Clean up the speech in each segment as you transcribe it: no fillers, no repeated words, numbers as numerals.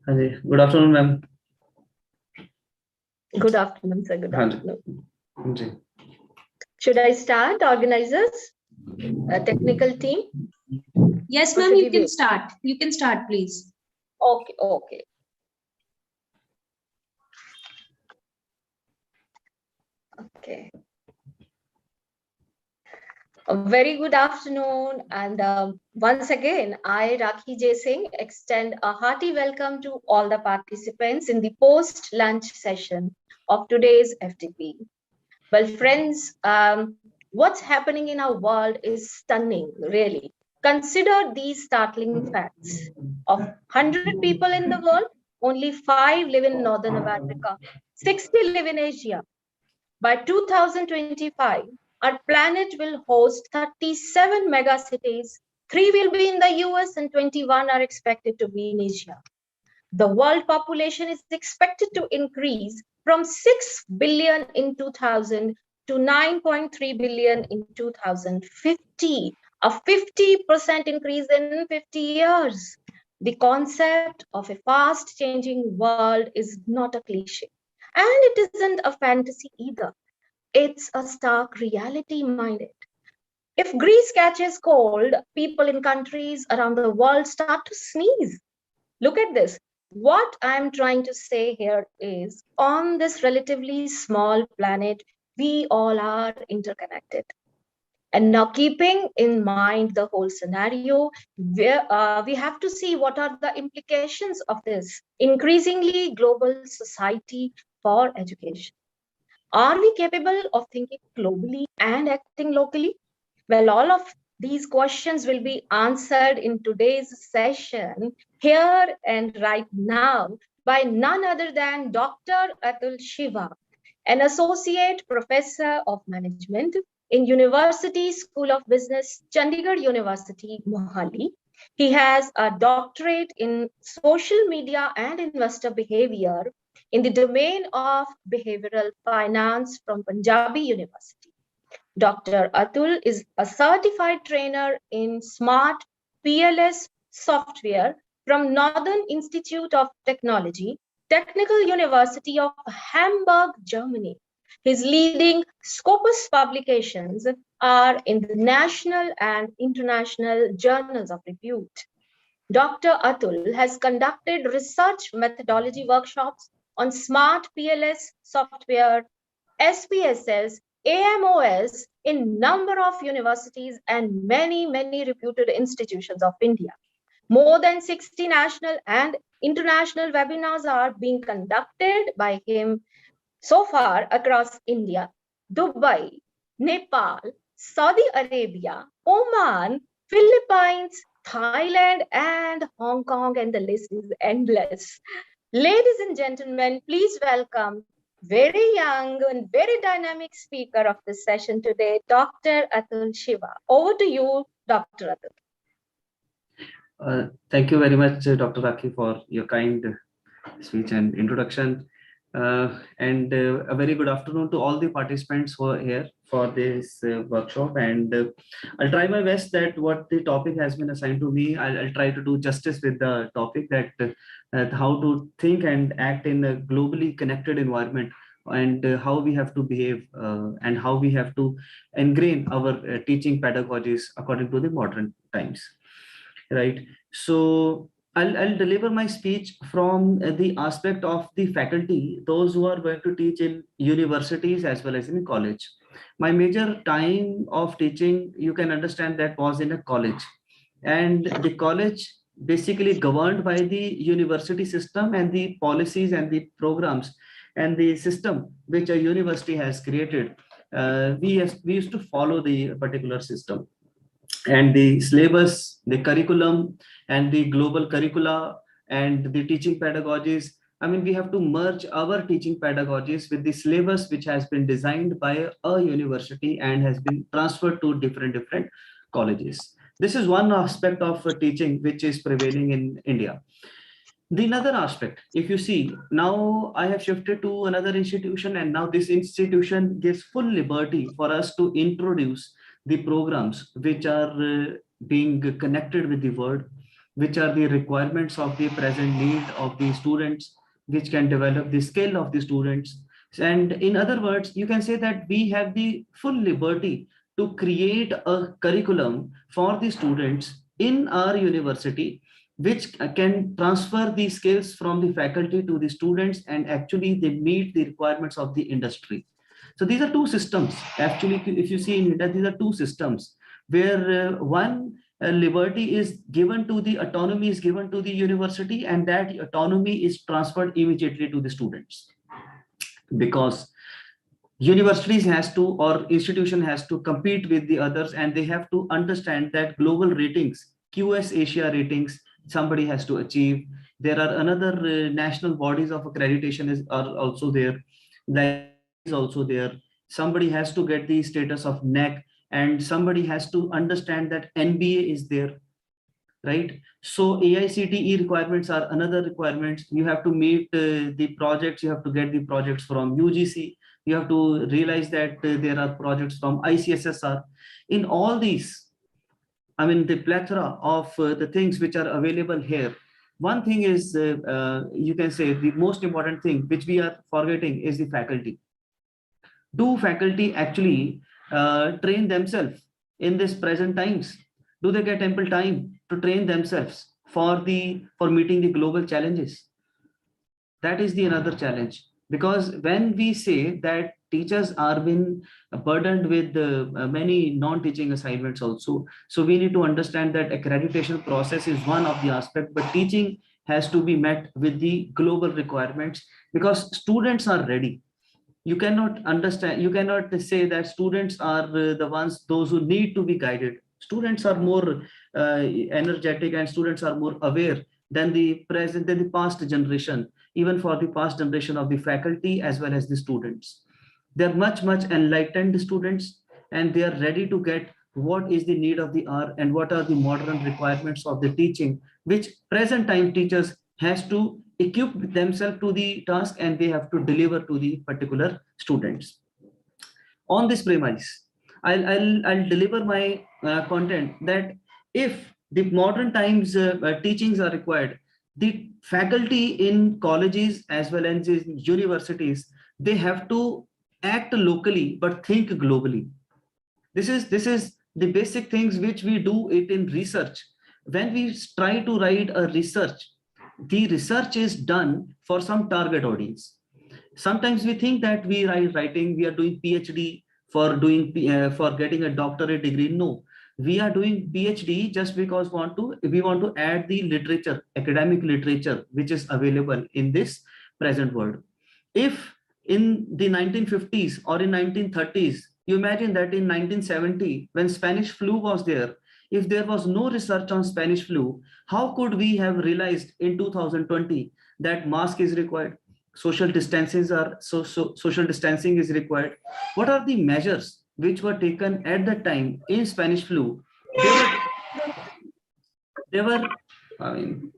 Hi, good afternoon, ma'am. Good afternoon, sir. Good हाँ जी, afternoon. Ji. Should I start, organizers? Technical team? Yes, Or ma'am, should you we can wait? start. You can start, please. Okay. Okay. A very good afternoon. And once again, I, Rakhi J. Singh, extend a hearty welcome to all the participants in the post-lunch session of today's FTP. Well, friends, what's happening in our world is stunning, really. Consider these startling facts. Of 100 people in the world, only 5 live in Northern America, 60 live in Asia. By 2025, our planet will host 37 megacities. 3 will be in the US and 21 are expected to be in Asia. The world population is expected to increase from 6 billion in 2000 to 9.3 billion in 2050, a 50% increase in 50 years. The concept of a fast changing world is not a cliche, and it isn't a fantasy either. It's a stark reality minded. If Greece catches cold, people in countries around the world start to sneeze. Look at this. What I'm trying to say here is on this relatively small planet, we all are interconnected. And now, keeping in mind the whole scenario, we have to see what are the implications of this increasingly global society for education. Are we capable of thinking globally and acting locally? Well, all of these questions will be answered in today's session here and right now by none other than Dr. Atul Shiva, an associate professor of management in University School of Business, Chandigarh University, Mohali. He has a doctorate in social media and investor behavior in the domain of behavioral finance from Punjabi University. Dr. Atul is a certified trainer in smart PLS software from Northern Institute of Technology, Technical University of Hamburg, Germany. His leading Scopus publications are in the national and international journals of repute. Dr. Atul has conducted research methodology workshops on smart PLS software, SPSS, AMOS in number of universities and many reputed institutions of India. More than 60 national and international webinars are being conducted by him so far across India, Dubai, Nepal, Saudi Arabia, Oman, Philippines, Thailand, and Hong Kong, and the list is endless. Ladies and gentlemen, please welcome very young and very dynamic speaker of this session today, Dr. Atul Shiva. Over to you, Dr. Atul. Thank you very much, Dr. Rakhi, for your kind speech and introduction. And a very good afternoon to all the participants who are here for this workshop. And I'll try my best that what the topic has been assigned to me, I'll try to do justice with the topic that how to think and act in a globally connected environment, and how we have to behave and how we have to ingrain our teaching pedagogies according to the modern times. Right. So I'll deliver my speech from the aspect of the faculty, those who are going to teach in universities as well as in college. My major time of teaching, you can understand, that was in a college, and the college basically governed by the university system and the policies and the programs and the system which a university has created. We used to follow the particular system, and the syllabus, the curriculum, and the global curricula and the teaching pedagogies. I mean, we have to merge our teaching pedagogies with the syllabus which has been designed by a university and has been transferred to different colleges. This is one aspect of teaching which is prevailing in India. The another aspect, if you see, now I have shifted to another institution, and now this institution gives full liberty for us to introduce the programs which are being connected with the world, which are the requirements of the present need of the students, which can develop the skill of the students. And in other words, you can say that we have the full liberty to create a curriculum for the students in our university, which can transfer the skills from the faculty to the students, and actually they meet the requirements of the industry. So these are two systems. Actually, if you see in India, these are two systems where one liberty is given to the autonomy is given to the university, and that autonomy is transferred immediately to the students, because universities has to, or institution has to compete with the others, and they have to understand that global ratings, QS Asia ratings, somebody has to achieve. There are another national bodies of accreditation are also there, like is also there. Somebody has to get the status of NEC, and somebody has to understand that NBA is there, right? So AICTE requirements are another requirements. You have to meet the projects, you have to get the projects from UGC, you have to realize that there are projects from ICSSR. In all these, I mean, the plethora of the things which are available here, one thing is, you can say the most important thing which we are forgetting is the faculty. Do faculty actually train themselves in this present times? Do they get ample time to train themselves for meeting the global challenges? That is the another challenge, because when we say that teachers are been burdened with many non-teaching assignments also, so we need to understand that accreditation process is one of the aspect, but teaching has to be met with the global requirements, because students are ready. You cannot understand, you cannot say that students are the ones, those who need to be guided. Students are more energetic, and students are more aware than the past generation, even for the past generation of the faculty as well as the students. They're much enlightened students, and they are ready to get what is the need of the hour and what are the modern requirements of the teaching, which present time teachers has to equip themselves to the task, and they have to deliver to the particular students. On this premise, I'll deliver my content that if the modern times teachings are required, the faculty in colleges as well as in universities, they have to act locally but think globally. This is the basic things which we do it in research. When we try to write a research, the research is done for some target audience. Sometimes we think that we are writing, we are doing PhD for doing for getting a doctorate degree. No, we are doing PhD just because we want to add the literature, academic literature, which is available in this present world. If in the 1950s or in 1930s, you imagine that in 1970, when Spanish flu was there, if there was no research on Spanish flu, how could we have realized in 2020 that mask is required, social distances are social distancing is required? What are the measures which were taken at that time in Spanish flu? They were I mean,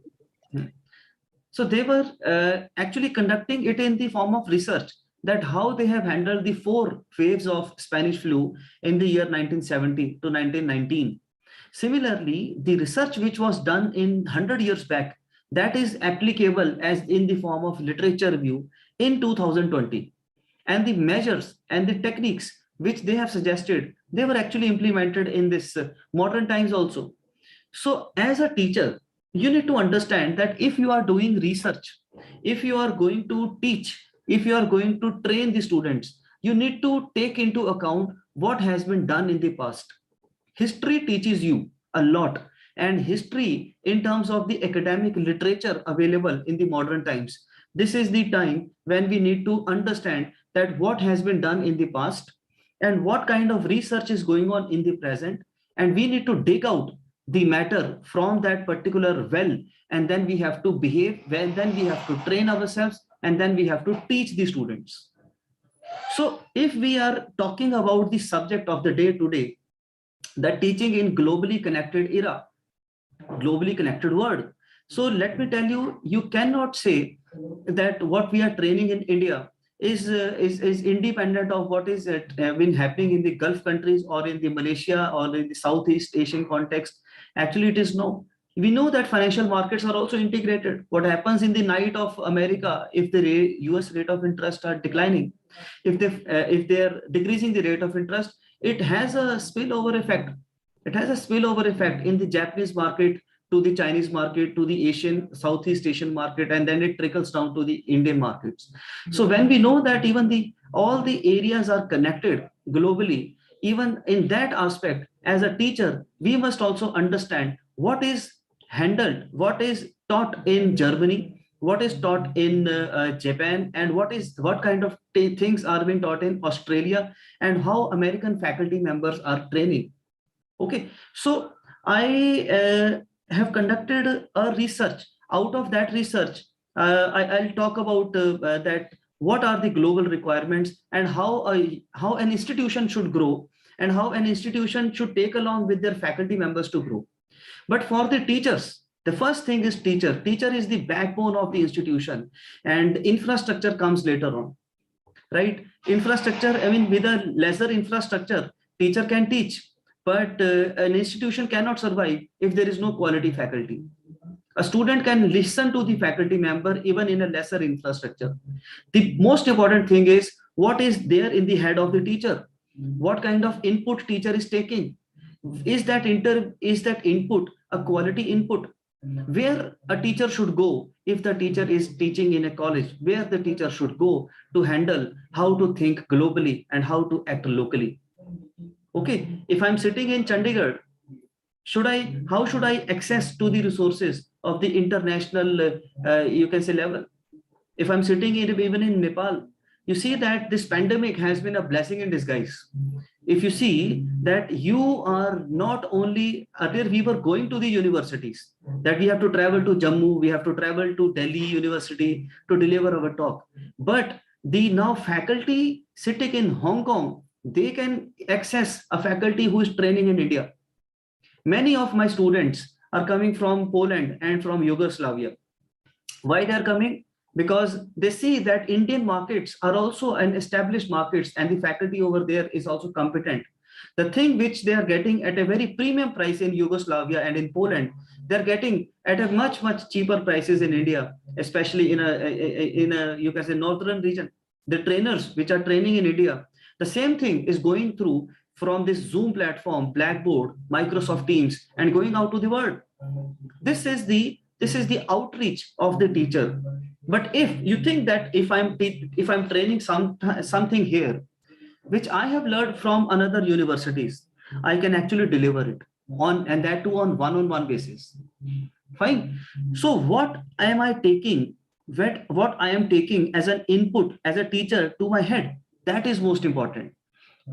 so they were actually conducting it in the form of research, that how they have handled the four waves of Spanish flu in the year 1970 to 1919. Similarly, the research which was done in 100 years back, that is applicable as in the form of literature review in 2020. And the measures and the techniques which they have suggested, they were actually implemented in this modern times also. So as a teacher, you need to understand that if you are doing research, if you are going to teach, if you are going to train the students, you need to take into account what has been done in the past. History teaches you a lot, and history in terms of the academic literature available in the modern times, this is the time when we need to understand that what has been done in the past and what kind of research is going on in the present, and we need to dig out the matter from that particular well, and then we have to behave well, then we have to train ourselves, and then we have to teach the students. So if we are talking about the subject of the day today, that teaching in globally connected era, globally connected world. So let me tell you, you cannot say that what we are training in India is independent of what is been happening in the Gulf countries or in the Malaysia or in the Southeast Asian context. Actually, it is no. We know that financial markets are also integrated. What happens in the night of America if the US rate of interest are declining, if they're decreasing the rate of interest, it has a spillover effect. It has a spillover effect in the Japanese market to the Chinese market to the Asian, Southeast Asian market, and then it trickles down to the Indian markets. So when we know that even all the areas are connected globally, even in that aspect, as a teacher, we must also understand what is handled, what is taught in Germany, what is taught in Japan, and what kind of things are being taught in Australia, and how American faculty members are training. Okay, so I have conducted a research. Out of that research, I'll talk about that what are the global requirements and how an institution should grow and how an institution should take along with their faculty members to grow. But for the teachers, the first thing is teacher. Teacher is the backbone of the institution, and infrastructure comes later on, right? Infrastructure, I mean, with a lesser infrastructure, teacher can teach, but an institution cannot survive if there is no quality faculty. A student can listen to the faculty member even in a lesser infrastructure. The most important thing is what is there in the head of the teacher. What kind of input teacher is taking? Is that input a quality input? Where a teacher should go if the teacher is teaching in a college, where the teacher should go to handle how to think globally and how to act locally. Okay, if I'm sitting in Chandigarh, how should I access to the resources of the international, you can say, level? If I'm sitting even in Nepal, you see that this pandemic has been a blessing in disguise. If you see that you are not only, earlier we were going to the universities, that we have to travel to Jammu, we have to travel to Delhi University to deliver our talk. But the now faculty sitting in Hong Kong, they can access a faculty who is training in India. Many of my students are coming from Poland and from Yugoslavia. Why they are coming? Because they see that Indian markets are also an established markets and the faculty over there is also competent. The thing which they are getting at a very premium price in Yugoslavia and in Poland, they're getting at a much cheaper prices in India, especially in a you can say northern region. The trainers which are training in India, the same thing is going through from this Zoom platform, Blackboard, Microsoft Teams, and going out to the world. This is the outreach of the teacher. But if you think that if I'm training something here, which I have learned from another universities, I can actually deliver it and that too on one-on-one basis. Fine. So what am I taking? What I am taking as an input as a teacher to my head? That is most important.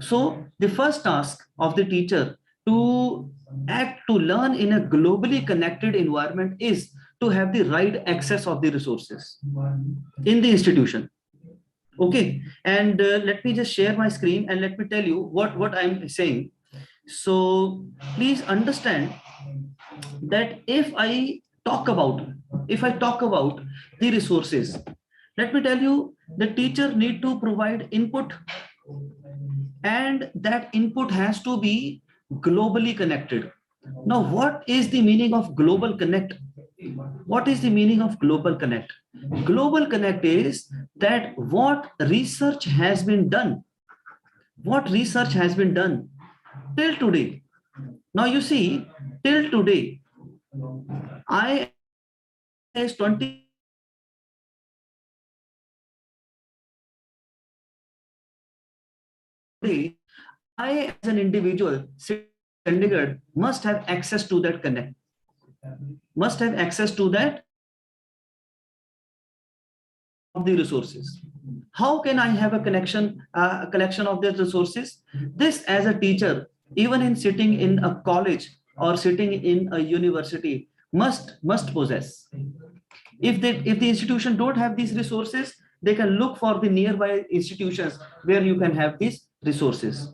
So the first task of the teacher to learn in a globally connected environment is to have the right access of the resources in the institution. Okay, and let me just share my screen and let me tell you what I'm saying. So please understand that if I talk about the resources, let me tell you the teacher need to provide input, and that input has to be globally connected. Now, what is the meaning of global connect? What is the meaning of global connect? Global connect is that what research has been done till today. Now you see, till today, I as 20 I as an individual sitting in Chandigarh must have access to that connect, must have access to that of the resources. How can I have a collection of the resources? This as a teacher, even in sitting in a college or sitting in a university, must possess. If the institution don't have these resources, they can look for the nearby institutions where you can have these resources.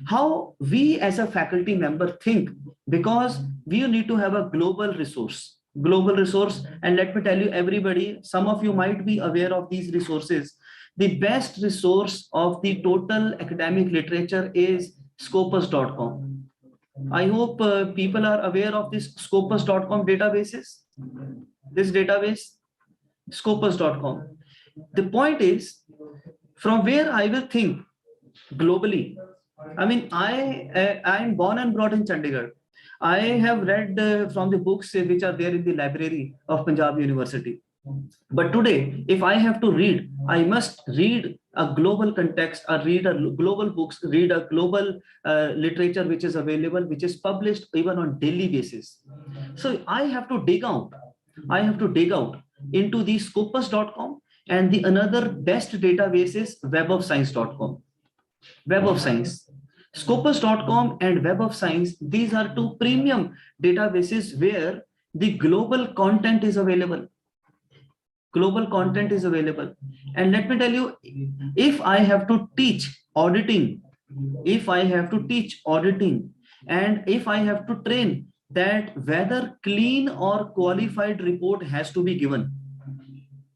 How we as a faculty member think, because we need to have a global resource, and let me tell you everybody, some of you might be aware of these resources. The best resource of the total academic literature is scopus.com. I hope people are aware of this scopus.com databases. This database, scopus.com. The point is, from where I will think globally. I mean, I am born and brought in Chandigarh. I have read from the books which are there in the library of Punjab University. But today, if I have to read, I must read a global context, or read a global books, read a global literature which is available, which is published even on daily basis. So I have to dig out. I have to dig out into the scopus.com, and the another best database is webofscience.com. Web of Science. Scopus.com and Web of Science, these are two premium databases where the global content is available. Global content is available. And let me tell you, if I have to teach auditing, and if I have to train that whether clean or qualified report has to be given,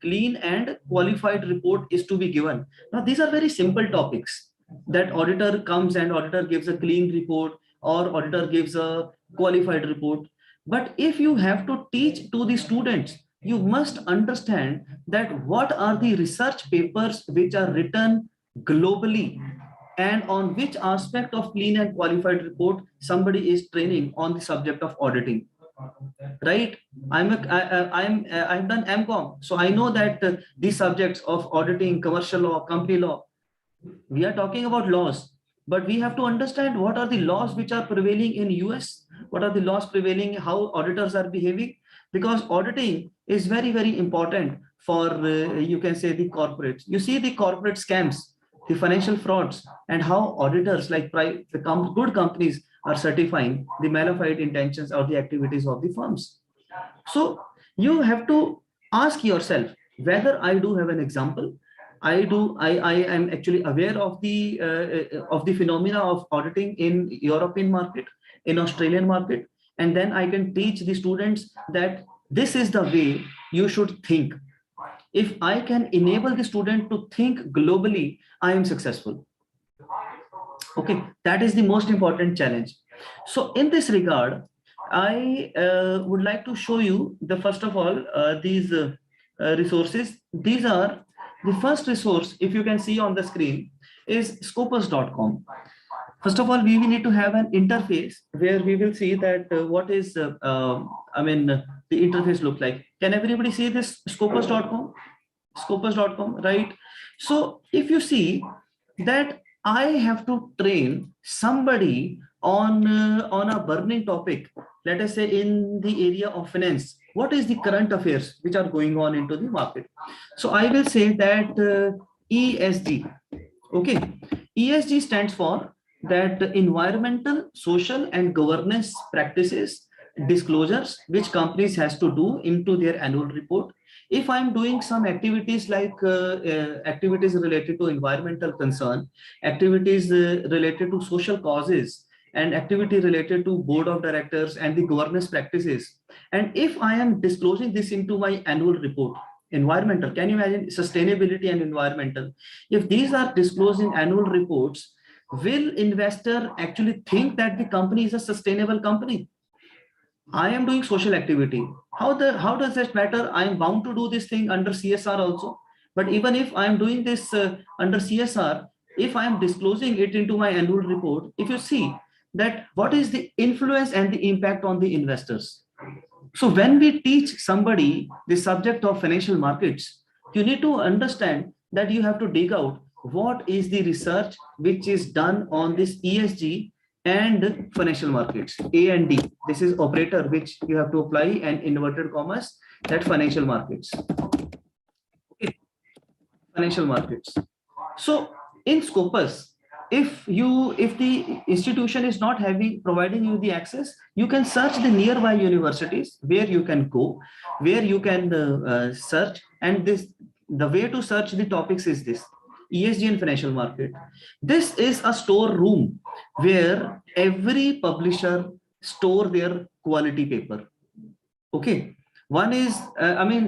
clean and qualified report is to be given. Now, these are very simple topics, that auditor comes and auditor gives a clean report or auditor gives a qualified report. But if you have to teach to the students, you must understand that what are the research papers which are written globally, and on which aspect of clean and qualified report somebody is training on the subject of auditing, right? I've done MCOM, so I know that these subjects of auditing, commercial law, company law, we are talking about laws, but we have to understand what are the laws which are prevailing in US, what are the laws prevailing, how auditors are behaving, because auditing is very, very important for, you can say, the corporates. You see the corporate scams, the financial frauds, and how auditors like good companies are certifying the malafide intentions or the activities of the firms. So you have to ask yourself whether I do have an example. I am actually aware of the phenomena of auditing in European market, in Australian market, and then I can teach the students that this is the way you should think. If I can enable the student to think globally, I am successful. Okay, that is the most important challenge. So in this regard, I would like to show you the first of all these resources. These are the first resource, if you can see on the screen, is scopus.com. First of all, we will need to have an interface where we will see that what is, the interface look like. Can everybody see this scopus.com? Scopus.com, right? So if you see that I have to train somebody on a burning topic, let us say in the area of finance, what is the current affairs which are going on into the market? So I will say that ESG. Okay, ESG stands for that environmental, social, and governance practices disclosures which companies has to do into their annual report. If I'm doing some activities like activities related to environmental concern, activities related to social causes, and activity related to board of directors and the governance practices, and if I am disclosing this into my annual report, environmental, can you imagine sustainability and environmental, if these are disclosed in annual reports, will investor actually think that the company is a sustainable company? I am doing social activity. How does that matter? I am bound to do this thing under CSR also. But even if I am doing this under CSR, if I am disclosing it into my annual report, if you see that what is the influence and the impact on the investors. So when we teach somebody the subject of financial markets, you need to understand that you have to dig out what is the research which is done on this ESG and financial markets, A and D. This is operator which you have to apply and inverted commas, that financial markets. Okay. Financial markets. So in Scopus, if the institution is not providing you the access, you can search the nearby universities where you can go, where you can search, and the way to search the topics is this: ESG and financial market. This is a storeroom where every publisher store their quality paper. Okay, one is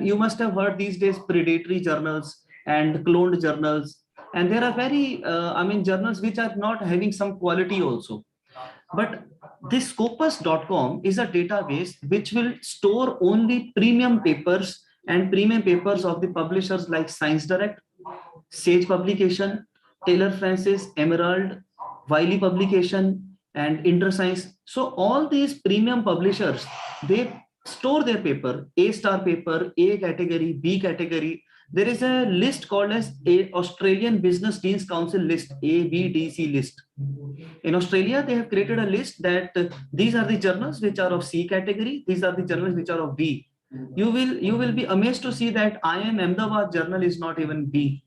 you must have heard these days predatory journals and cloned journals, and there are very journals which are not having some quality also. But this scopus.com is a database which will store only premium papers and premium papers of the publishers like Science Direct, Sage Publication, Taylor Francis, Emerald, Wiley Publication, and InterScience. So all these premium publishers, they store their paper, A star paper, A category, B category. There is a list called as a Australian Business Deans Council list, ABDC list. In Australia, they have created a list that these are the journals which are of C category, these are the journals which are of B. You will be amazed to see that IIM Ahmedabad journal is not even B.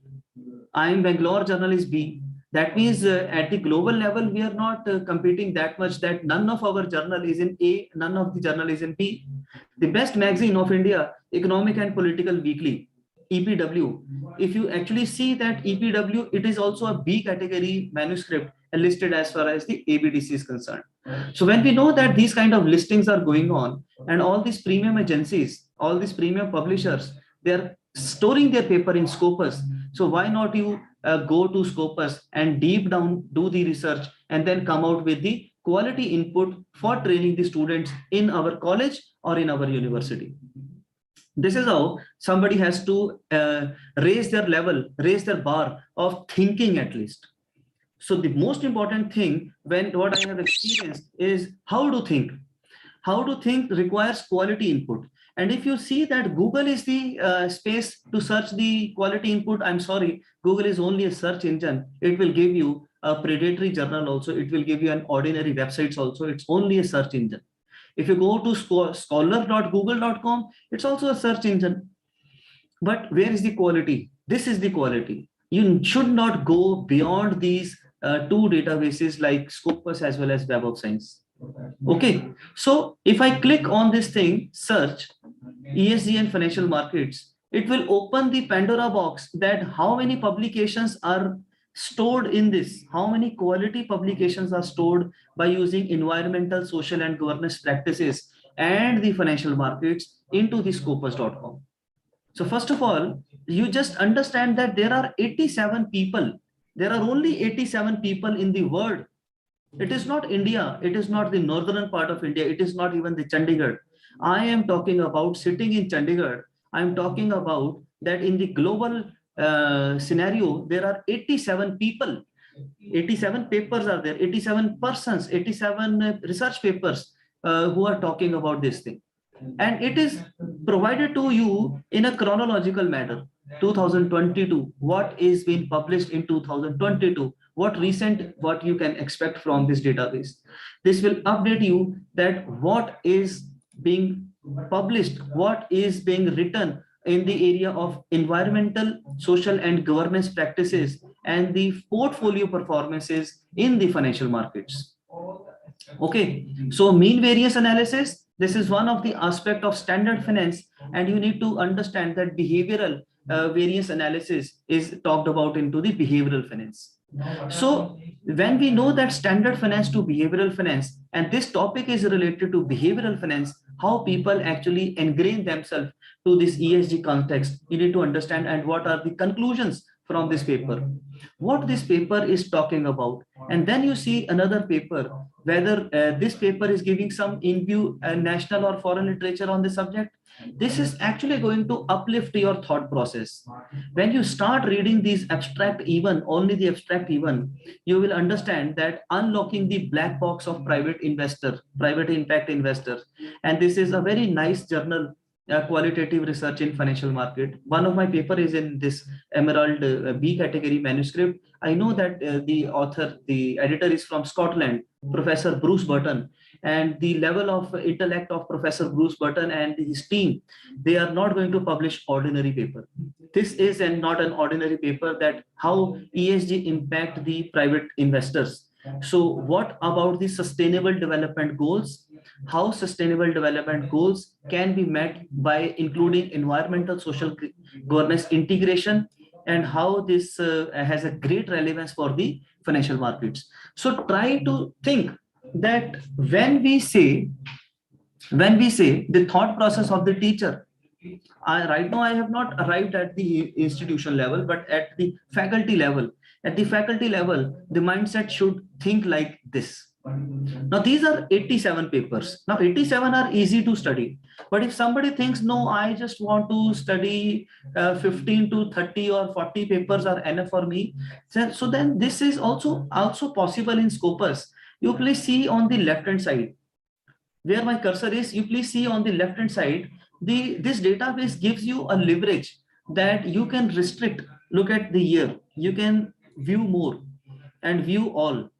IIM Bangalore journal is B. That means at the global level, we are not competing that much that none of our journal is in A, none of the journal is in B. The best magazine of India, Economic and Political Weekly, EPW. If you actually see that EPW, it is also a B category manuscript listed as far as the ABDC is concerned. So when we know that these kind of listings are going on and all these premium agencies, all these premium publishers, they're storing their paper in Scopus. So why not you go to Scopus and deep down do the research and then come out with the quality input for training the students in our college or in our university. This is how somebody has to raise their level, raise their bar of thinking at least. So the most important thing when what I have experienced is how to think. How to think requires quality input. And if you see that Google is the space to search the quality input, I'm sorry, Google is only a search engine. It will give you a predatory journal also. It will give you an ordinary websites also. It's only a search engine. If you go to scholar.google.com, it's also a search engine. But where is the quality? This is the quality. You should not go beyond these two databases like Scopus as well as Web of Science. Okay, so if I click on this thing, search ESG and financial markets, it will open the Pandora box that how many publications are stored in this, how many quality publications are stored by using environmental, social, and governance practices and the financial markets into the scopus.com. So first of all, you just understand that there are 87 people. There are only 87 people in the world. It is not India. It is not the northern part of India. It is not even the Chandigarh. I am talking about sitting in Chandigarh. I am talking about that in the global scenario, there are 87 people. 87 papers are there, 87 persons, 87 research papers who are talking about this thing. And it is provided to you in a chronological manner. 2022, what is being published in 2022, what you can expect from this database. This will update you that what is being published, what is being written in the area of environmental, social, and governance practices and the portfolio performances in the financial markets. Okay, so mean variance analysis, this is one of the aspect of standard finance, and you need to understand that behavioral variance analysis is talked about into the behavioral finance. So when we know that standard finance to behavioral finance, and this topic is related to behavioral finance, how people actually ingrain themselves to this ESG context, you need to understand and what are the conclusions from this paper, what this paper is talking about. And then you see another paper, whether this paper is giving some in-view national or foreign literature on the subject. This is actually going to uplift your thought process. When you start reading these abstract even, only the abstract even, you will understand that unlocking the black box of private investor, private impact investors. And this is a very nice journal, qualitative research in financial market. One of my paper is in this Emerald B category manuscript. I know that the author, the editor is from Scotland, Professor Bruce Burton, and the level of intellect of Professor Bruce Burton and his team, they are not going to publish ordinary paper. This is not an ordinary paper, that how ESG impact the private investors. So what about the sustainable development goals? How sustainable development goals can be met by including environmental, social, governance integration, and how this has a great relevance for the financial markets. So try to think that when we say the thought process of the teacher, right now I have not arrived at the institution level, but at the faculty level. At the faculty level, the mindset should think like this. Now these are 87 papers. Now 87 are easy to study. But if somebody thinks, no, I just want to study 15 to 30 or 40 papers are enough for me. So then this is also possible in Scopus. You please see on the left hand side where my cursor is. You please see on the left hand side, this database gives you a leverage that you can restrict. Look at the year. You can view more and view all.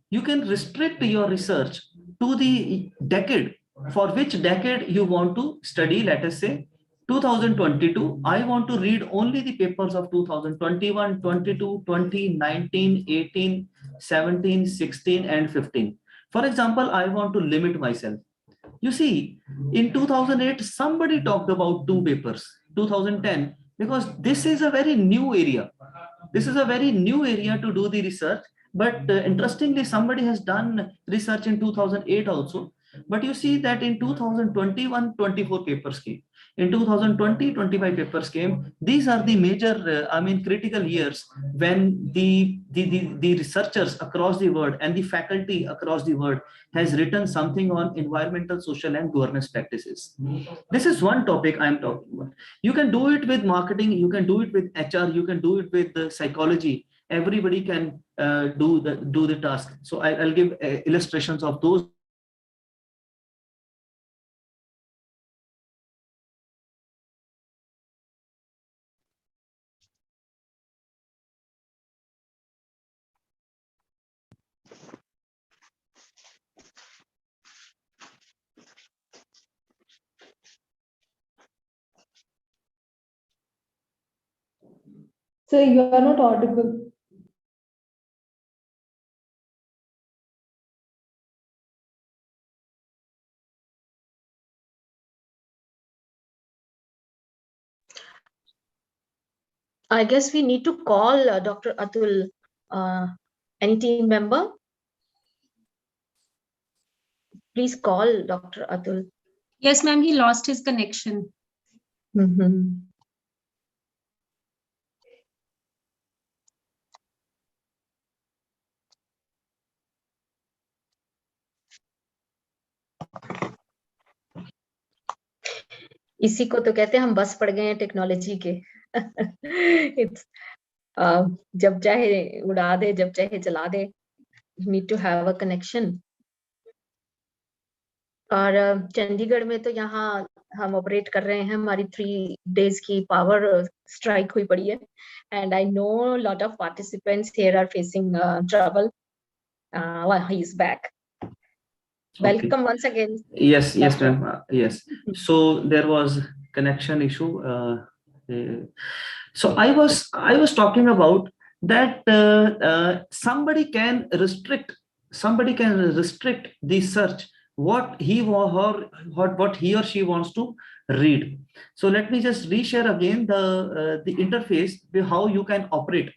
You can restrict your research to the decade, for which decade you want to study. Let us say 2022, I want to read only the papers of 2021, 22, 20, 19, 18, 17, 16, and 15. For example, I want to limit myself. You see, in 2008, somebody talked about two papers, 2010, because this is a very new area. This is a very new area to do the research. But interestingly, somebody has done research in 2008 also. But you see that in 2021, 24 papers came. In 2020, 25 papers came. These are the major, critical years when the researchers across the world and the faculty across the world has written something on environmental, social, and governance practices. This is one topic I'm talking about. You can do it with marketing, you can do it with HR, you can do it with psychology. Everybody can do the task. So I'll give illustrations of those. So you are not audible. I guess we need to call Dr. Atul. Any team member? Please call Dr. Atul. Yes, ma'am, he lost his connection. इसी को तो कहते हैं हम बस पड़ गए हैं टेक्नोलॉजी के. It's जब चाहे उड़ा दे, जब चाहे चला दे. You need to have a connection. और चंडीगढ़ में तो यहाँ हम ऑपरेट कर रहे हैं. हमारी 3 days की पावर स्ट्राइक हुई पड़ी है. And I know a lot of participants here are facing trouble. Well, he is back. Welcome once again. Yes, ma'am. Yes. So there was connection issue. So I was talking about that somebody can restrict the search what he or she wants to read. So let me just reshare again the interface, how you can operate.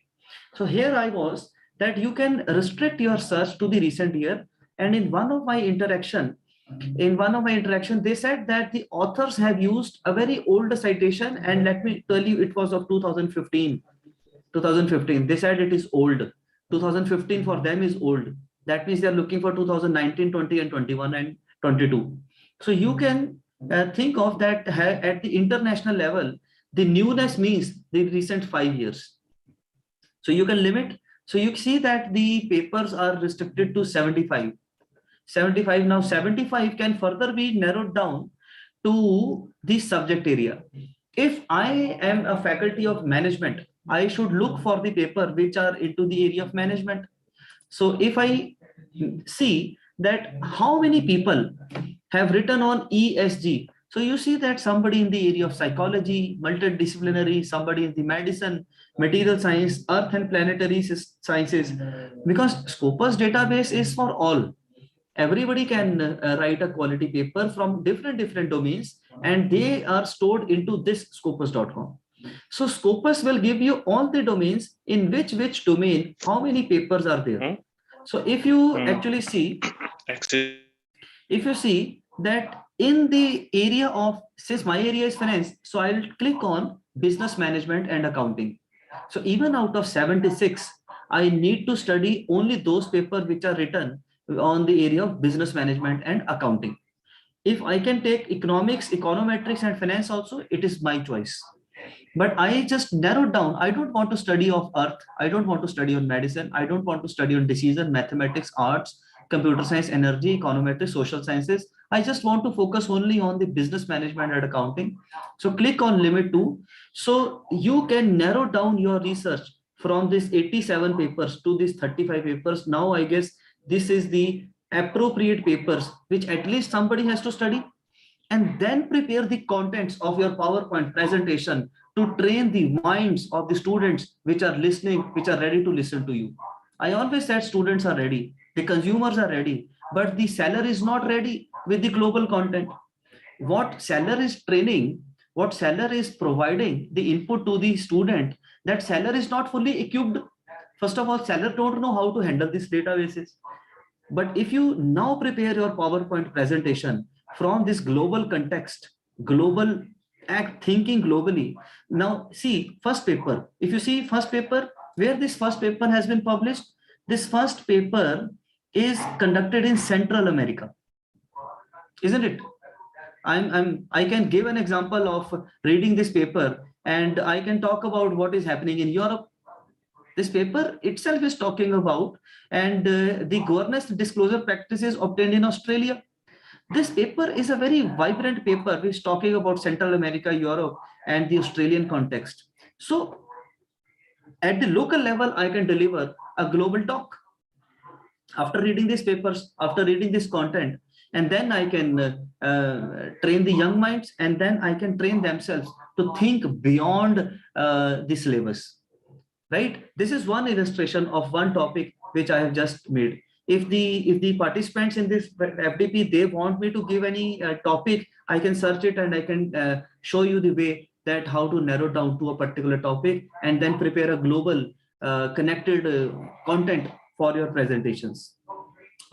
So here I was that you can restrict your search to the recent year. And in one of my interaction, they said that the authors have used a very old citation, and let me tell you, it was of 2015. They said it is old. 2015 for them is old. That means they are looking for 2019, 20, and 21 and 22. So you can think of that at the international level. The newness means the recent 5 years. So you can limit. So you see that the papers are restricted to 75. Now 75 can further be narrowed down to the subject area. If I am a faculty of management, I should look for the paper which are into the area of management. So if I see that how many people have written on ESG, so you see that somebody in the area of psychology, multidisciplinary, somebody in the medicine, material science, earth and planetary sciences, because Scopus database is for all. Everybody can write a quality paper from different domains, and they are stored into this scopus.com. So Scopus will give you all the domains in which domain, how many papers are there. So if you actually see, if you see that in the area of, since my area is finance, so I'll click on business management and accounting. So even out of 76, I need to study only those papers which are written on the area of business management and accounting. If I can take economics, econometrics, and finance also, it is my choice. But I just narrowed down. I don't want to study of earth. I don't want to study on medicine. I don't want to study on decision, mathematics, arts, computer science, energy, econometrics, social sciences. I just want to focus only on the business management and accounting. So click on limit 2. So you can narrow down your research from this 87 papers to these 35 papers. Now I guess this is the appropriate papers which at least somebody has to study, and then prepare the contents of your PowerPoint presentation to train the minds of the students which are listening, which are ready to listen to you. I always said students are ready, the consumers are ready, but the seller is not ready with the global content. What seller is training, what seller is providing the input to the student, that seller is not fully equipped. First of all, seller don't know how to handle these databases. But if you now prepare your PowerPoint presentation from this global context, global thinking globally. Now see first paper. If you see first paper, where this first paper has been published, this first paper is conducted in Central America, isn't it? I can give an example of reading this paper, and I can talk about what is happening in Europe. This paper itself is talking about, and the governance disclosure practices obtained in Australia. This paper is a very vibrant paper which is talking about Central America, Europe, and the Australian context. So at the local level, I can deliver a global talk after reading these papers, after reading this content, and then I can train the young minds, and then I can train themselves to think beyond the syllabus. Right? This is one illustration of one topic which I have just made. If the participants in this FDP, they want me to give any topic, I can search it and I can show you the way that how to narrow down to a particular topic and then prepare a global connected content for your presentations.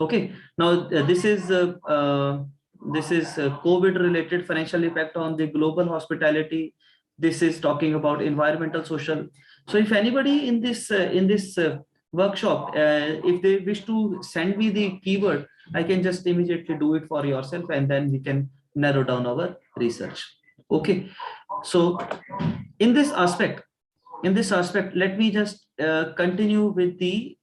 Okay. Now this is COVID related financial impact on the global hospitality. This is talking about environmental, social. So if anybody in this workshop, if they wish to send me the keyword, I can just immediately do it for yourself, and then we can narrow down our research. Okay. So in this aspect, let me just continue with the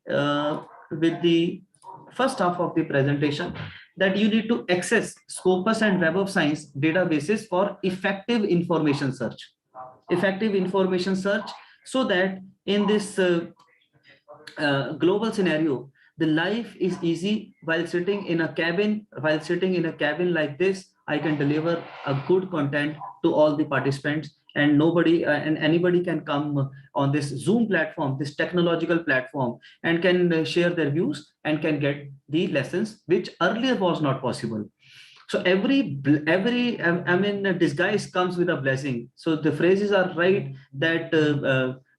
first half of the presentation, that you need to access Scopus and Web of Science databases for effective information search. Effective information search, so that in this global scenario, the life is easy while sitting in a cabin. While sitting in a cabin like this, I can deliver a good content to all the participants, and nobody and anybody can come on this Zoom platform, this technological platform, and can share their views and can get the lessons which earlier was not possible. So every I mean, disguise comes with a blessing. So the phrases are right, that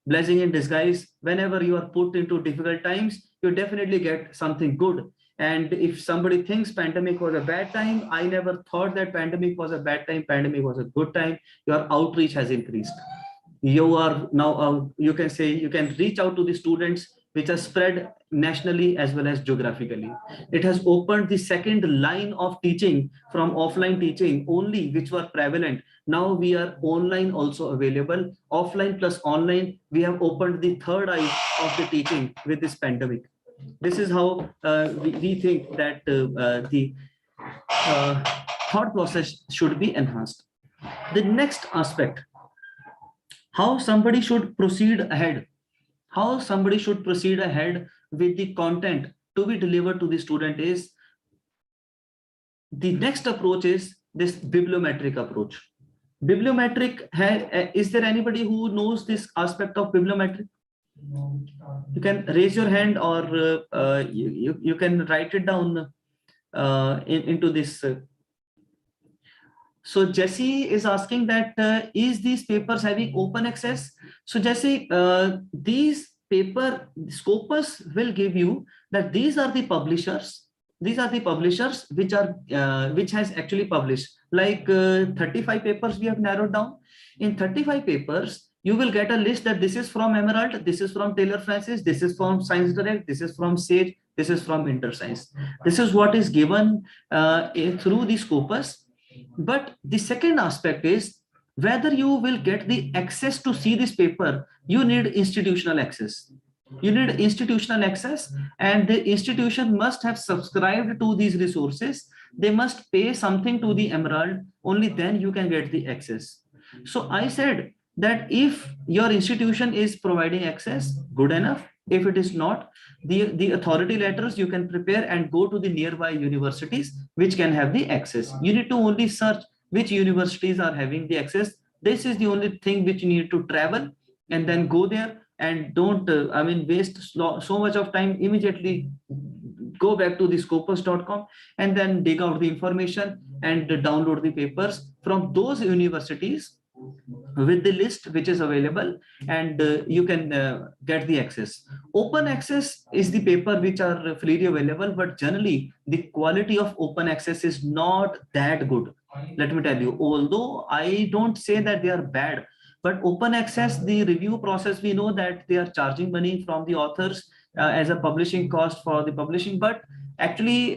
blessing in disguise. Whenever you are put into difficult times, you definitely get something good. And if somebody thinks pandemic was a bad time, I never thought that pandemic was a bad time. Pandemic was a good time. Your outreach has increased. You are now, you can say, you can reach out to the students which are spread nationally as well as geographically. It has opened the second line of teaching from offline teaching only, which were prevalent. Now we are online also available. Offline plus online, we have opened the third eye of the teaching with this pandemic. This is how we think that the thought process should be enhanced. The next aspect, how somebody should proceed ahead. How somebody should proceed ahead with the content to be delivered to the student is, the next approach is this bibliometric approach. Bibliometric, is there anybody who knows this aspect of bibliometric? You can raise your hand, or you can write it down into this. So Jesse is asking that is these papers having open access? So Jesse, these paper Scopus will give you that these are the publishers. These are the publishers which are which has actually published, like 35 papers we have narrowed down. In 35 papers, you will get a list that this is from Emerald, this is from Taylor Francis, this is from Science Direct, this is from Sage, this is from InterScience. This is what is given through the Scopus. But the second aspect is whether you will get the access to see this paper. You need institutional access. You need institutional access, and the institution must have subscribed to these resources. They must pay something to the Emerald. Only then you can get the access. So I said that if your institution is providing access, good enough. If it is not, the authority letters you can prepare and go to the nearby universities which can have the access. You need to only search which universities are having the access. This is the only thing which you need to travel and then go there, and don't waste so much of time. Immediately go back to the scopus.com and then dig out the information and download the papers from those universities with the list which is available, and you can get the access. Open access is the paper which are freely available, but generally the quality of open access is not that good. Let me tell you, although I don't say that they are bad, but open access, the review process, we know that they are charging money from the authors as a publishing cost for the publishing, but actually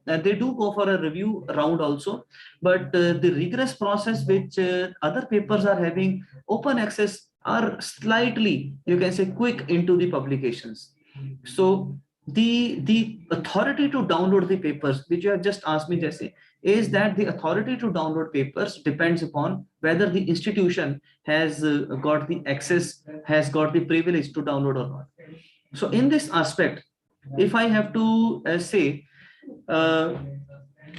they do go for a review round also. But the rigorous process which other papers are having, open access are slightly, you can say, quick into the publications. So the authority to download the papers, which you have just asked me, Jesse, is that the authority to download papers depends upon whether the institution has got the access, has got the privilege to download or not. So in this aspect, if I have to say,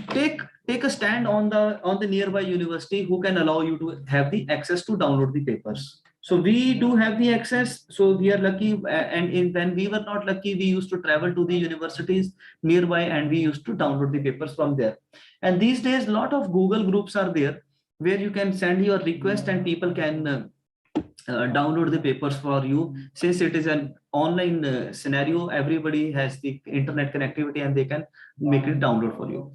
take a stand on the nearby university who can allow you to have the access to download the papers. So we do have the access, so we are lucky. And when we were not lucky, we used to travel to the universities nearby and we used to download the papers from there. And these days, a lot of Google groups are there where you can send your request and people can download the papers for you. Since it is an online scenario, everybody has the internet connectivity and they can make it download for you.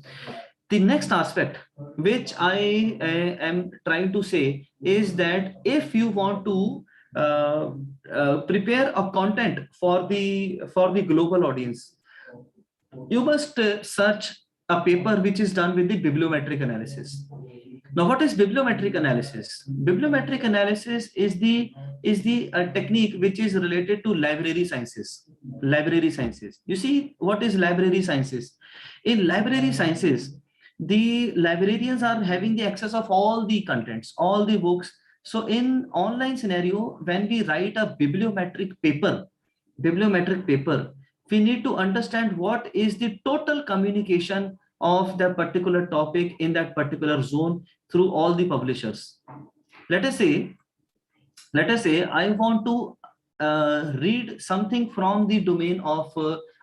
The next aspect which I am trying to say is that if you want to prepare a content for the global audience, you must search a paper which is done with the bibliometric analysis. Now, what is bibliometric analysis? Bibliometric analysis is the technique which is related to library sciences. Library sciences. You see, what is library sciences? In library sciences, the librarians are having the access of all the contents, all the books. So in online scenario, when we write a bibliometric paper, we need to understand what is the total communication of the particular topic in that particular zone through all the publishers. Let us say I want to read something from the domain of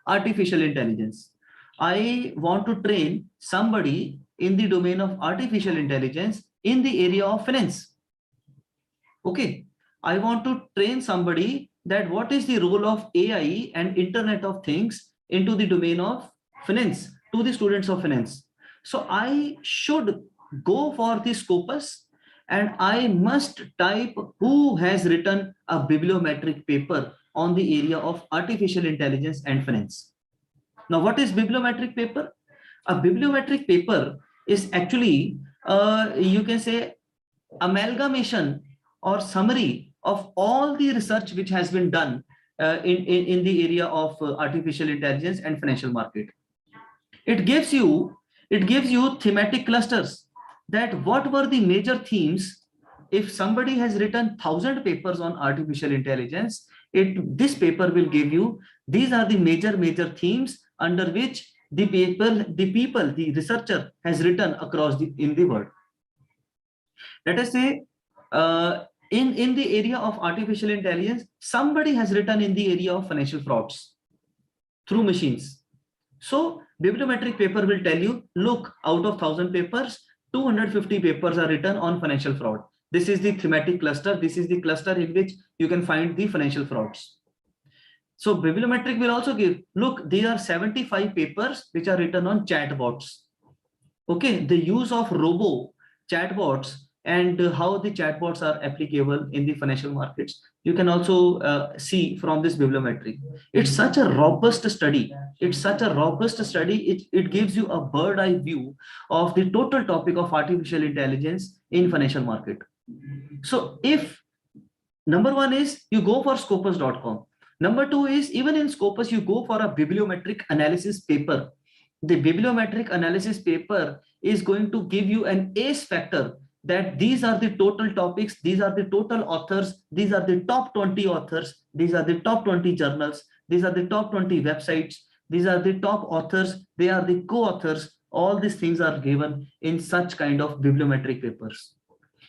artificial intelligence. I want to train somebody in the domain of artificial intelligence in the area of finance. Okay, I want to train somebody that what is the role of AI and Internet of Things into the domain of finance to the students of finance. So I should go for the Scopus and I must type who has written a bibliometric paper on the area of artificial intelligence and finance. Now, what is bibliometric paper? A bibliometric paper is actually, you can say, amalgamation or summary of all the research which has been done in the area of artificial intelligence and financial market. It gives you thematic clusters, that what were the major themes. If somebody has written 1,000 papers on artificial intelligence, this paper will give you these are the major themes under which the researcher has written across in the world. Let us say in the area of artificial intelligence, somebody has written in the area of financial frauds through machines. So bibliometric paper will tell you, look, out of 1,000 papers, 250 papers are written on financial fraud. This is the thematic cluster. This is the cluster in which you can find the financial frauds. So bibliometric will also give, look, there are 75 papers which are written on chatbots. Okay, the use of robo chatbots and how the chatbots are applicable in the financial markets. You can also see from this bibliometric. It's such a robust study. It's such a robust study. It gives you a bird eye view of the total topic of artificial intelligence in financial market. So if number one is you go for scopus.com. Number two is even in Scopus, you go for a bibliometric analysis paper. The bibliometric analysis paper is going to give you an ACE factor, that these are the total topics, these are the total authors, these are the top 20 authors, these are the top 20 journals, these are the top 20 websites, these are the top authors, they are the co-authors. All these things are given in such kind of bibliometric papers.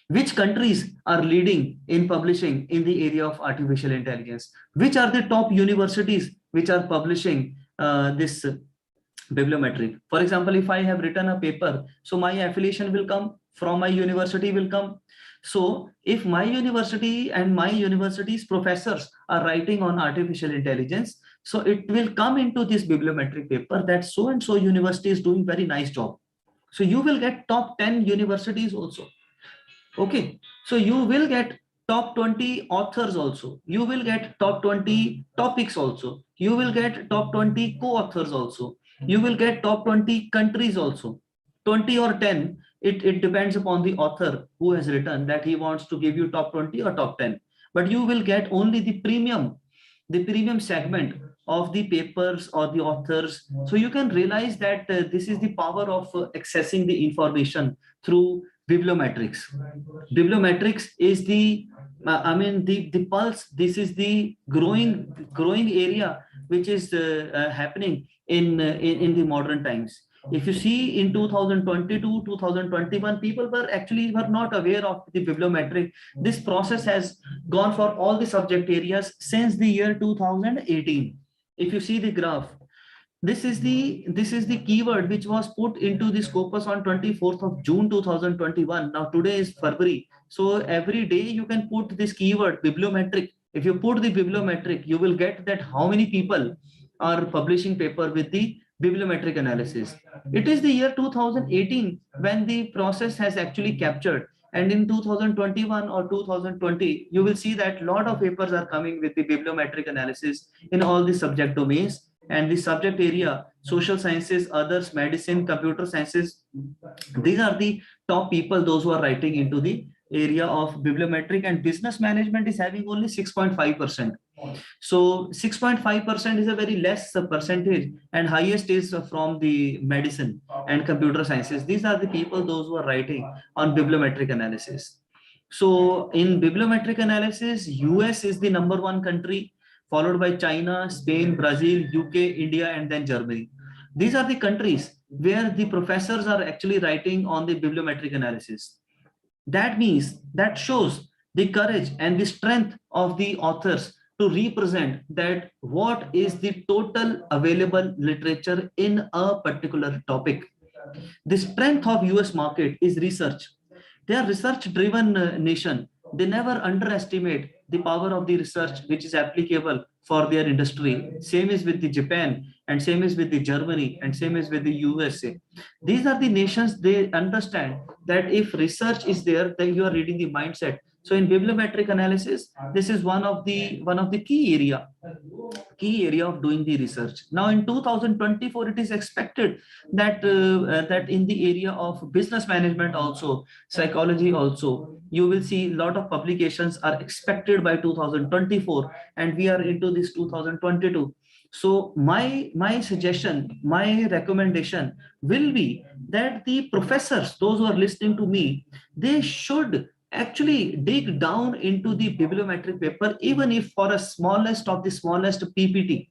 Which countries are leading in publishing in the area of artificial intelligence? Which are the top universities which are publishing this bibliometric? For example, if I have written a paper, so my affiliation will come from my university will come. So if my university and my university's professors are writing on artificial intelligence, so it will come into this bibliometric paper that so and so university is doing very nice job. So you will get top 10 universities also. Okay, so you will get top 20 authors also, you will get top 20 topics also, you will get top 20 co-authors also, you will get top 20 countries also. 20 or 10, it depends upon the author who has written that he wants to give you top 20 or top 10, but you will get only the premium segment of the papers or the authors. So you can realize that this is the power of accessing the information through bibliometrics. Bibliometrics is the the pulse. This is the growing area which is happening in the modern times. If you see in 2022 2021, people were not aware of the bibliometric. This process has gone for all the subject areas since the year 2018. If you see the graph, this is the keyword which was put into the Scopus on 24th of June 2021. Now today is February. So every day you can put this keyword bibliometric. If you put the bibliometric, you will get that how many people are publishing paper with the bibliometric analysis. It is the year 2018 when the process has actually captured. And in 2021 or 2020, you will see that a lot of papers are coming with the bibliometric analysis in all the subject domains. And the subject area, social sciences, others, medicine, computer sciences, these are the top people, those who are writing into the area of bibliometric. And business management is having only 6.5%. So 6.5% is a very less percentage, and highest is from the medicine and computer sciences. These are the people, those who are writing on bibliometric analysis. So in bibliometric analysis, US is the #1 country, followed by China, Spain, Brazil, UK, India, and then Germany. These are the countries where the professors are actually writing on the bibliometric analysis. That means, that shows the courage and the strength of the authors to represent that what is the total available literature in a particular topic. The strength of US market is research. They are research driven nation. They never underestimate the power of the research which is applicable for their industry. Same is with the Japan, and same is with the Germany, and same is with the USA. These are the nations, they understand that if research is there, then you are reading the mindset. So in bibliometric analysis, this is one of the key area of doing the research. Now in 2024, it is expected that that in the area of business management also, psychology also, you will see a lot of publications are expected by 2024, and we are into this 2022. So my suggestion, my recommendation will be that the professors, those who are listening to me, they should actually dig down into the bibliometric paper, even if for a smallest of the smallest PPT.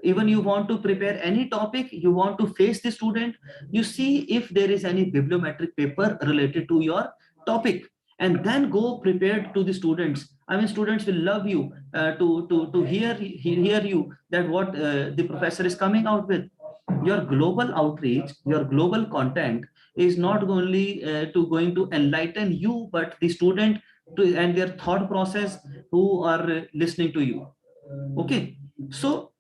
Even you want to prepare any topic, you want to face the student, you see if there is any bibliometric paper related to your topic, and then go prepared to the students. I mean, students will love you to hear you that what the professor is coming out with. Your global outreach, your global content is not only going to enlighten you, but the student and their thought process who are listening to you. Okay, so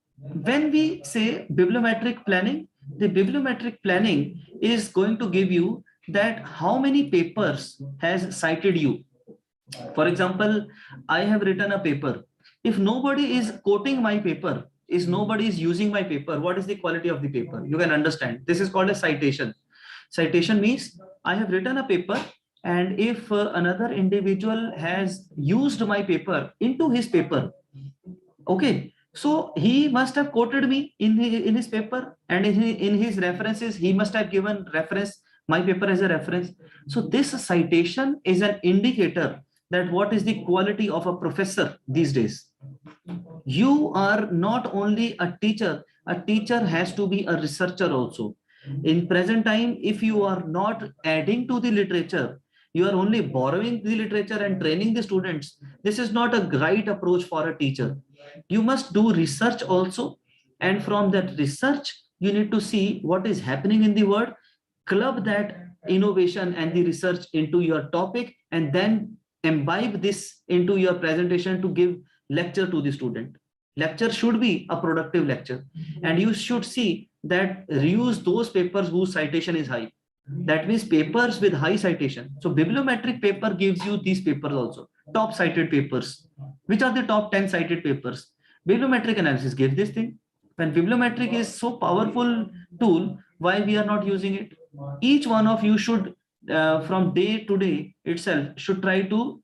when we say bibliometric planning, the bibliometric planning is going to give you that how many papers has cited you. For example, I have written a paper. If nobody is quoting my paper, if nobody is using my paper, what is the quality of the paper? You can understand. This is called a citation. Citation means I have written a paper, and if another individual has used my paper into his paper, okay, so he must have quoted me in his paper, and in his references, he must have given reference, my paper as a reference. So this citation is an indicator that what is the quality of a professor these days. You are not only a teacher has to be a researcher also. In present time, if you are not adding to the literature, you are only borrowing the literature and training the students. This is not a right approach for a teacher. You must do research also, and from that research, you need to see what is happening in the world, club that innovation and the research into your topic, and then imbibe this into your presentation to give lecture to the student. Lecture should be a productive lecture, and you should see that reuse those papers whose citation is high. That means papers with high citation. So bibliometric paper gives you these papers also, top cited papers. Which are the top 10 cited papers? Bibliometric analysis gives this thing. When bibliometric is so powerful tool, why we are not using it? Each one of you should, from day to day itself, should try to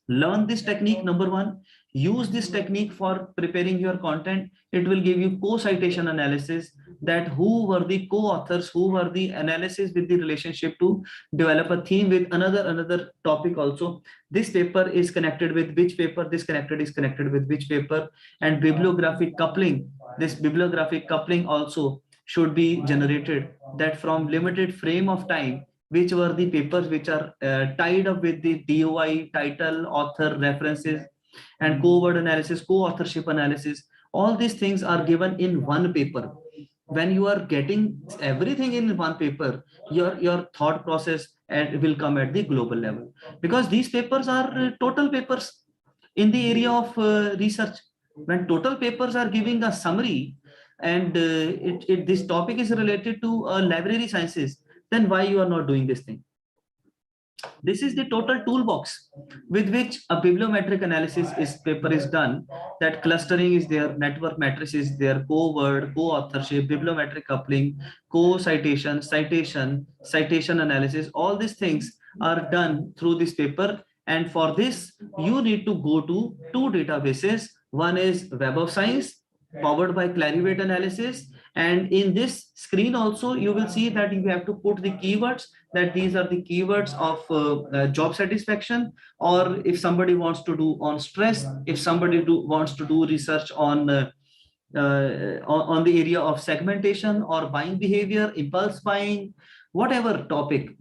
learn this technique. Number one, use this technique for preparing your content. It will give you co-citation analysis, that who were the co-authors, who were the analysis with the relationship to develop a theme with another topic also. This paper is connected with which paper, this connected is connected with which paper. And bibliographic coupling, this bibliographic coupling also should be generated, that from limited frame of time, which were the papers which are tied up with the DOI, title, author, references, and co-word analysis, co-authorship analysis. All these things are given in one paper. When you are getting everything in one paper, your thought process and will come at the global level, because these papers are total papers in the area of research. When total papers are giving a summary, and this topic is related to library sciences, then why you are not doing this thing? This is the total toolbox with which a bibliometric analysis paper is done. That clustering is there, network matrix is there, co-word, co-authorship, bibliometric coupling, co-citation, citation analysis. All these things are done through this paper. And for this, you need to go to two databases. One is Web of Science, powered by Clarivate Analysis. And in this screen also, you will see that you have to put the keywords, that these are the keywords of job satisfaction, or if somebody wants to do on stress, if somebody wants to do research on the area of segmentation or buying behavior, impulse buying, whatever topic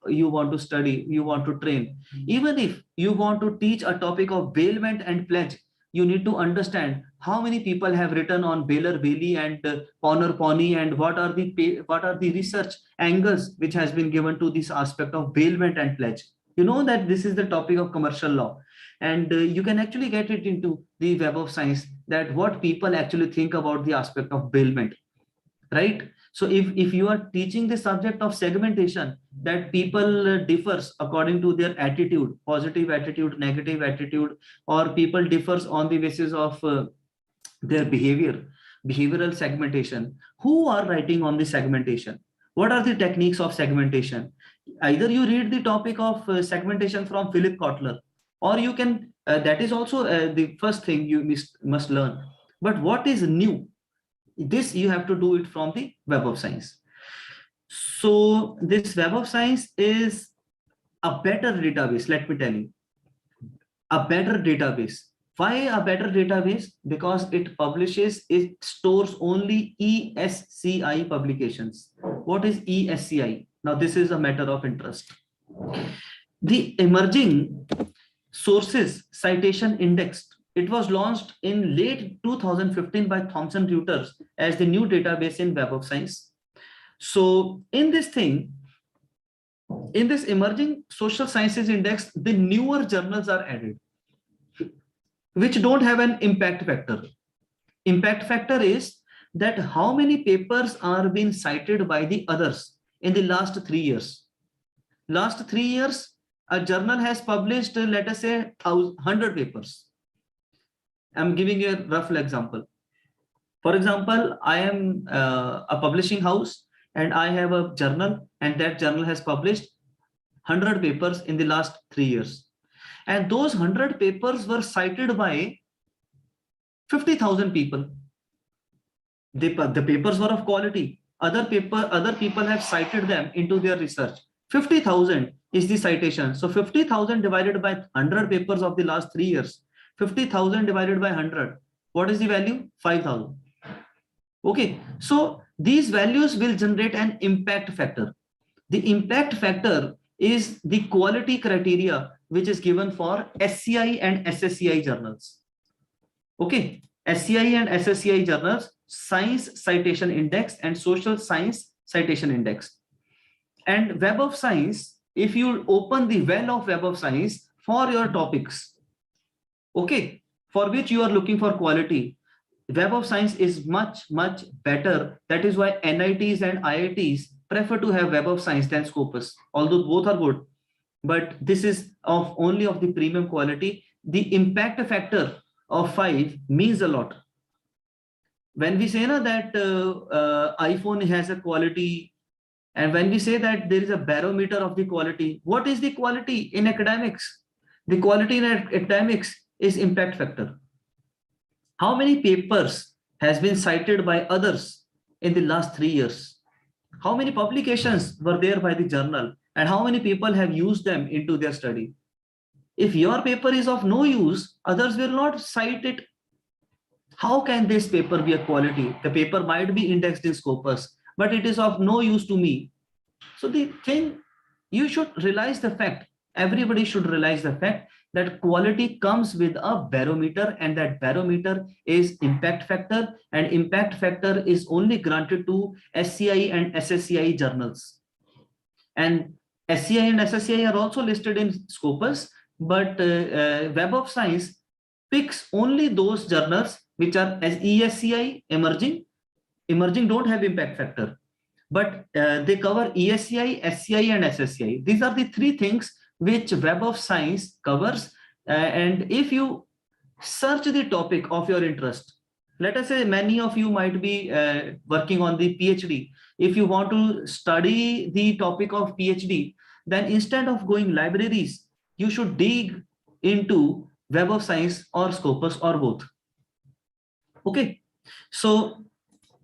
you want to study, you want to train. Even if you want to teach a topic of bailment and pledge, you need to understand how many people have written on bailer, bailee, and pawner, pawnee, and what are the research angles which has been given to this aspect of bailment and pledge. You know that this is the topic of commercial law, and you can actually get it into the Web of Science, that what people actually think about the aspect of bailment, right? So if you are teaching the subject of segmentation, that people differs according to their attitude, positive attitude, negative attitude, or people differs on the basis of their behavioral segmentation. Who are writing on the segmentation? What are the techniques of segmentation? Either you read the topic of segmentation from Philip Kotler, or you can, that is also the first thing you must learn. But what is new? This you have to do it from the Web of Science. So this Web of Science is a better database, let me tell you. A better database. Why a better database? Because it stores only ESCI publications. What is ESCI? Now this is a matter of interest. The emerging sources citation index, it was launched in late 2015 by Thomson Reuters as the new database in Web of Science. So in this emerging social sciences index, the newer journals are added, which don't have an impact factor. Impact factor is that how many papers are being cited by the others. in the last 3 years. Last 3 years, a journal has published, let us say, 100 papers. I'm giving you a rough example. For example, I am a publishing house and I have a journal, and that journal has published 100 papers in the last 3 years. And those 100 papers were cited by 50,000 people. The papers were of quality. Other people have cited them into their research. 50,000 is the citation. So 50,000 divided by 100 papers of the last 3 years. 50,000 divided by 100. What is the value? 5,000. Okay, so these values will generate an impact factor. The impact factor is the quality criteria which is given for SCI and SSCI journals. Okay, SCI and SSCI journals, Science Citation Index and Social Science Citation Index. And Web of Science, if you open the well of Web of Science for your topics, okay, for which you are looking for quality, Web of Science is much better. That is why NITs and IITs prefer to have Web of Science than Scopus, although both are good. But this is only of the premium quality. The impact factor of 5 means a lot. When we say that iPhone has a quality, and when we say that there is a barometer of the quality, what is the quality in academics? The quality in academics is impact factor. How many papers has been cited by others in the last 3 years? How many publications were there by the journal, and how many people have used them into their study? If your paper is of no use, others will not cite it. How can this paper be a quality? The paper might be indexed in Scopus, but it is of no use to me. So the thing, you should realize the fact, everybody should realize the fact that quality comes with a barometer, and that barometer is impact factor, and impact factor is only granted to SCI and SSCI journals. And SCI and SSCI are also listed in Scopus, but Web of Science picks only those journals which are as ESCI, emerging don't have impact factor, but they cover ESCI, SCI and SSCI. These are the 3 things which Web of Science covers. And if you search the topic of your interest, let us say many of you might be working on the PhD. If you want to study the topic of PhD, then instead of going libraries, you should dig into Web of Science or Scopus or both. Okay, so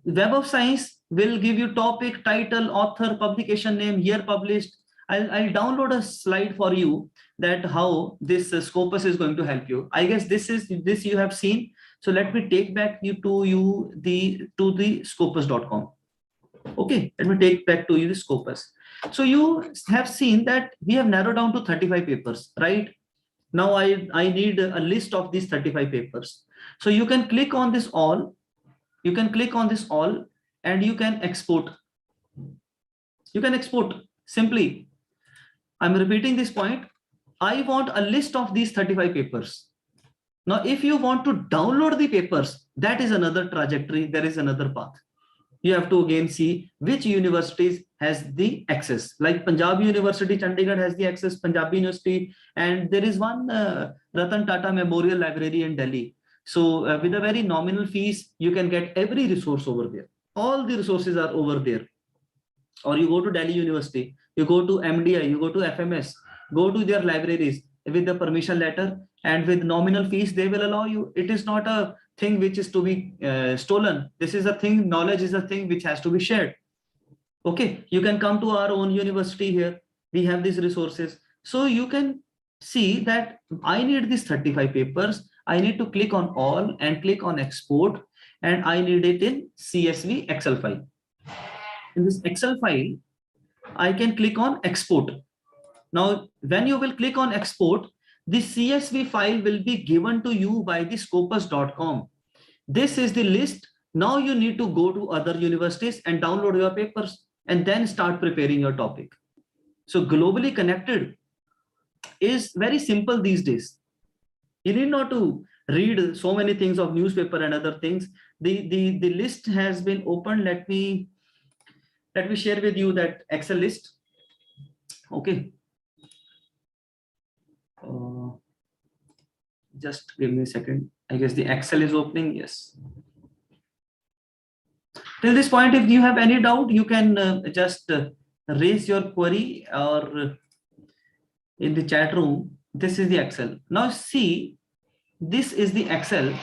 Web of Science will give you topic, title, author, publication name, year published. I'll download a slide for you that how this Scopus is going to help you. I guess this you have seen. So let me take back you to the scopus.com. Okay, let me take back to you the Scopus. So you have seen that we have narrowed down to 35 papers, right? Now I need a list of these 35 papers. So you can click on this all. You can click on this all and you can export. You can export simply. I'm repeating this point. I want a list of these 35 papers. Now, if you want to download the papers, that is another trajectory. There is another path. You have to again see which universities has the access. Like Punjab University, Chandigarh has the access, Punjabi University, and there is one Ratan Tata Memorial Library in Delhi. So with a very nominal fees, you can get every resource over there. All the resources are over there. Or you go to Delhi University, you go to MDI, you go to FMS, go to their libraries with the permission letter, and with nominal fees, they will allow you. It is not a thing which is to be stolen. This is a thing, knowledge is a thing which has to be shared. Okay, you can come to our own university here. We have these resources. So you can see that I need these 35 papers. I need to click on all and click on export, and I need it in CSV Excel file. In this Excel file, I can click on export. Now, when you will click on export, the CSV file will be given to you by the scopus.com. This is the list. Now you need to go to other universities and download your papers and then start preparing your topic. So globally connected is very simple these days. You need not to read so many things of newspaper and other things. The list has been opened. Let me let me share with you that Excel list. Okay. Just give me a second. I guess the Excel is opening. Yes. Till this point, if you have any doubt, you can just raise your query or in the chat room. This is the Excel. Now see, this is the Excel.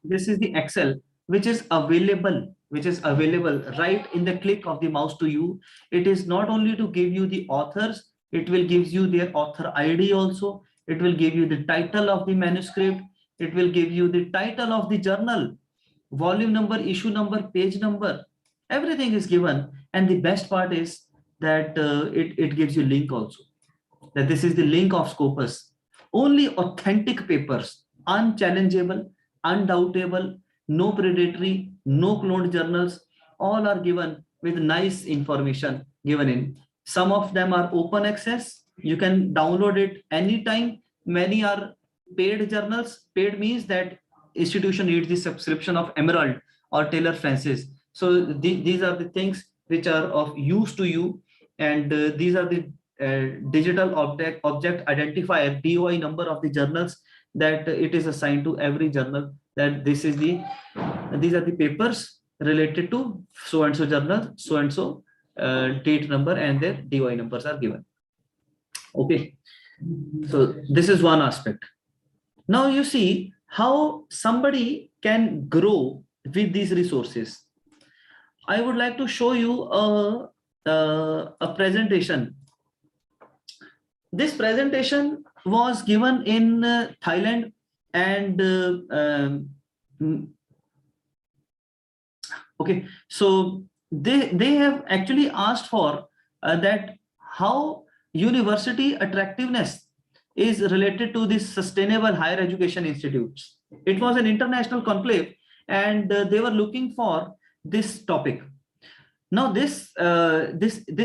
This is the Excel which is available right in the click of the mouse to you. It is not only to give you the authors, it will give you their author ID also. It will give you the title of the manuscript. It will give you the title of the journal, volume number, issue number, page number. Everything is given. And the best part is that it gives you link also. That this is the link of Scopus. Only authentic papers, unchallengeable, undoubtable, no predatory, no cloned journals, all are given with nice information given in. Some of them are open access. You can download it anytime. Many are paid journals. Paid means that institution needs the subscription of Emerald or Taylor Francis. So these are the things which are of use to you. And these are the digital object identifier, DOI number of the journals that it is assigned to every journal, that these are the papers related to so and so journal, so and so date number, and their DOI numbers are given. Okay, so this is one aspect. Now you see how somebody can grow with these resources. I would like to show you a presentation. This presentation was given in Thailand, and okay, so they have actually asked for that how university attractiveness is related to this sustainable higher education institutes. It was an international conclave, and they were looking for this topic. Now this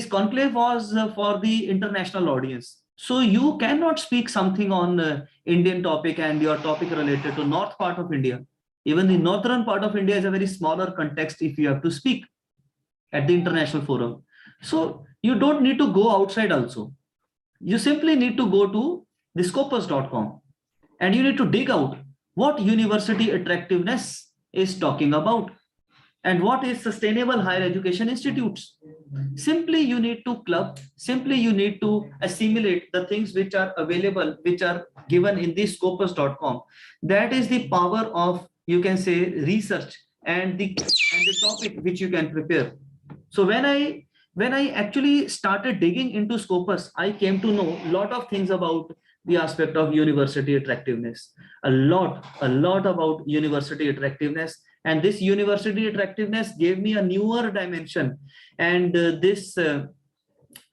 conclave was for the international audience. So you cannot speak something on Indian topic and your topic related to north part of India. Even the northern part of India is a very smaller context if you have to speak at the international forum. So you don't need to go outside also. You simply need to go to the scopus.com and you need to dig out what university attractiveness is talking about and what is sustainable higher education institutes. Simply you need to club, simply you need to assimilate the things which are available, which are given in the scopus.com. That is the power of, you can say, research and the topic which you can prepare. So when I actually started digging into Scopus, I came to know a lot of things about the aspect of university attractiveness, a lot about university attractiveness. And this university attractiveness gave me a newer dimension. And this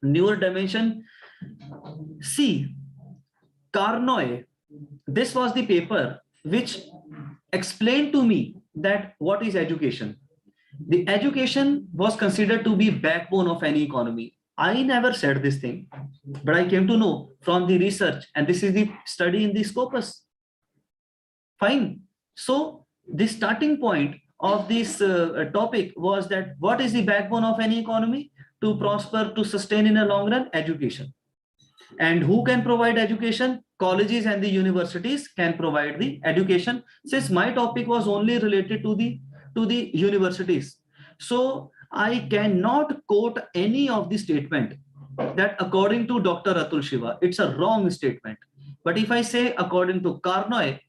newer dimension, see, Carnoy, this was the paper which explained to me that what is education. The education was considered to be backbone of any economy. I never said this thing, but I came to know from the research, and this is the study in the Scopus. Fine. So the starting point of this topic was that what is the backbone of any economy? To prosper, to sustain in a long run, education. And who can provide education? Colleges and the universities can provide the education. Since my topic was only related to the universities, so I cannot quote any of the statement that according to Dr. Atul Shiva, it's a wrong statement. But if I say according to Carnoy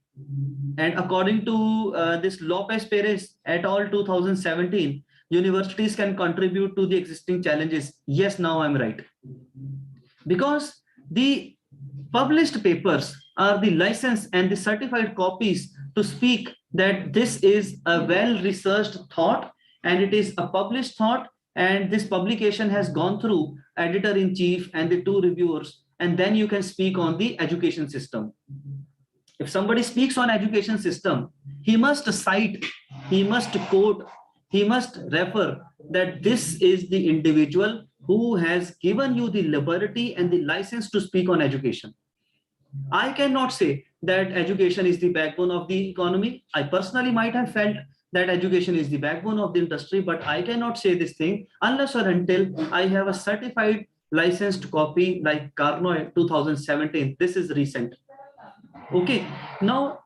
and according to this Lopez Perez et al. 2017, universities can contribute to the existing challenges. Yes, now I'm right. Because the published papers are the license and the certified copies to speak that this is a well-researched thought and it is a published thought, and this publication has gone through editor-in-chief and the 2 reviewers, and then you can speak on the education system. If somebody speaks on education system, he must cite, he must quote, he must refer that this is the individual who has given you the liberty and the license to speak on education. I cannot say that education is the backbone of the economy. I personally might have felt that education is the backbone of the industry, but I cannot say this thing unless or until I have a certified licensed copy like Carnoy 2017. This is recent. Okay, now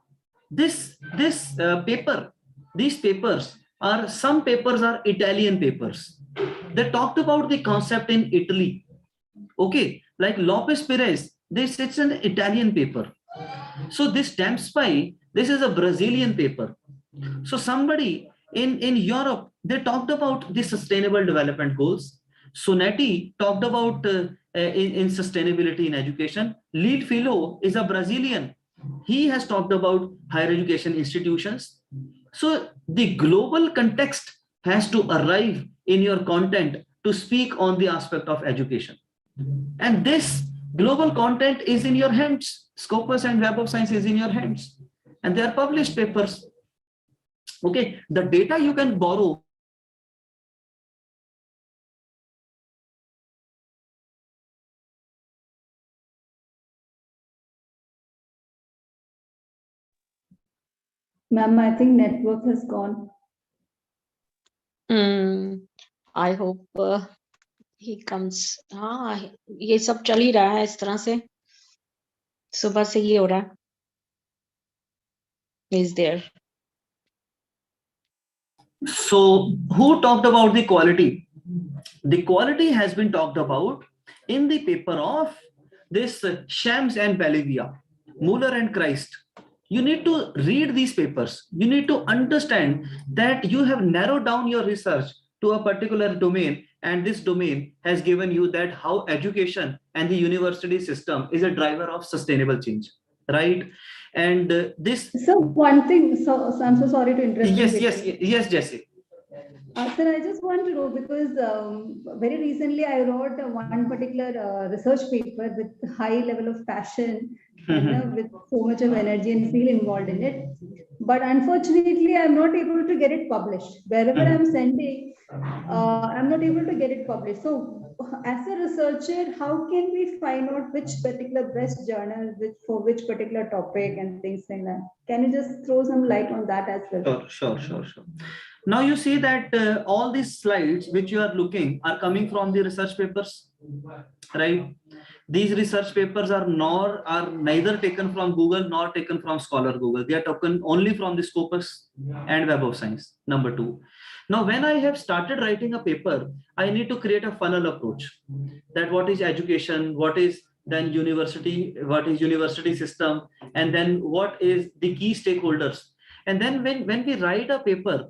these papers are, some papers are Italian papers. They talked about the concept in Italy. Okay, like Lopez Perez, it's an Italian paper. So this stamp spy, this is a Brazilian paper. So somebody in Europe, they talked about the sustainable development goals. Sonati talked about in sustainability in education. Lead Philo is a Brazilian. He has talked about higher education institutions. So the global context has to arrive in your content to speak on the aspect of education. And this global content is in your hands. Scopus and Web of Science is in your hands. And they are published papers. Okay, the data you can borrow. Ma'am, I think network has gone. I hope he comes. हाँ, ये सब चल ही रहा है इस तरह से. सुबह से ये हो रहा है. Is there? So who talked about the quality? The quality has been talked about in the paper of this Shams and Balivia, Muller and Christ. You need to read these papers. You need to understand that you have narrowed down your research to a particular domain, and this domain has given you that how education and the university system is a driver of sustainable change, right? And this. So one thing, so I'm so sorry to interrupt. Yes, Jesse. Sir, I just want to know, because very recently I wrote one particular research paper with high level of passion, with so much of energy and feel involved in it. But unfortunately, I'm not able to get it published. Wherever I'm sending, I'm not able to get it published. So as a researcher, how can we find out which particular best journal for which particular topic and things like that? Can you just throw some light on that as well? Sure. Now you see that all these slides which you are looking are coming from the research papers, right? These research papers are neither taken from Google nor taken from Scholar Google. They are taken only from the Scopus and Web of Science, number 2. Now, when I have started writing a paper, I need to create a funnel approach. That what is education, what is then university, what is university system, and then what is the key stakeholders. And then when we write a paper,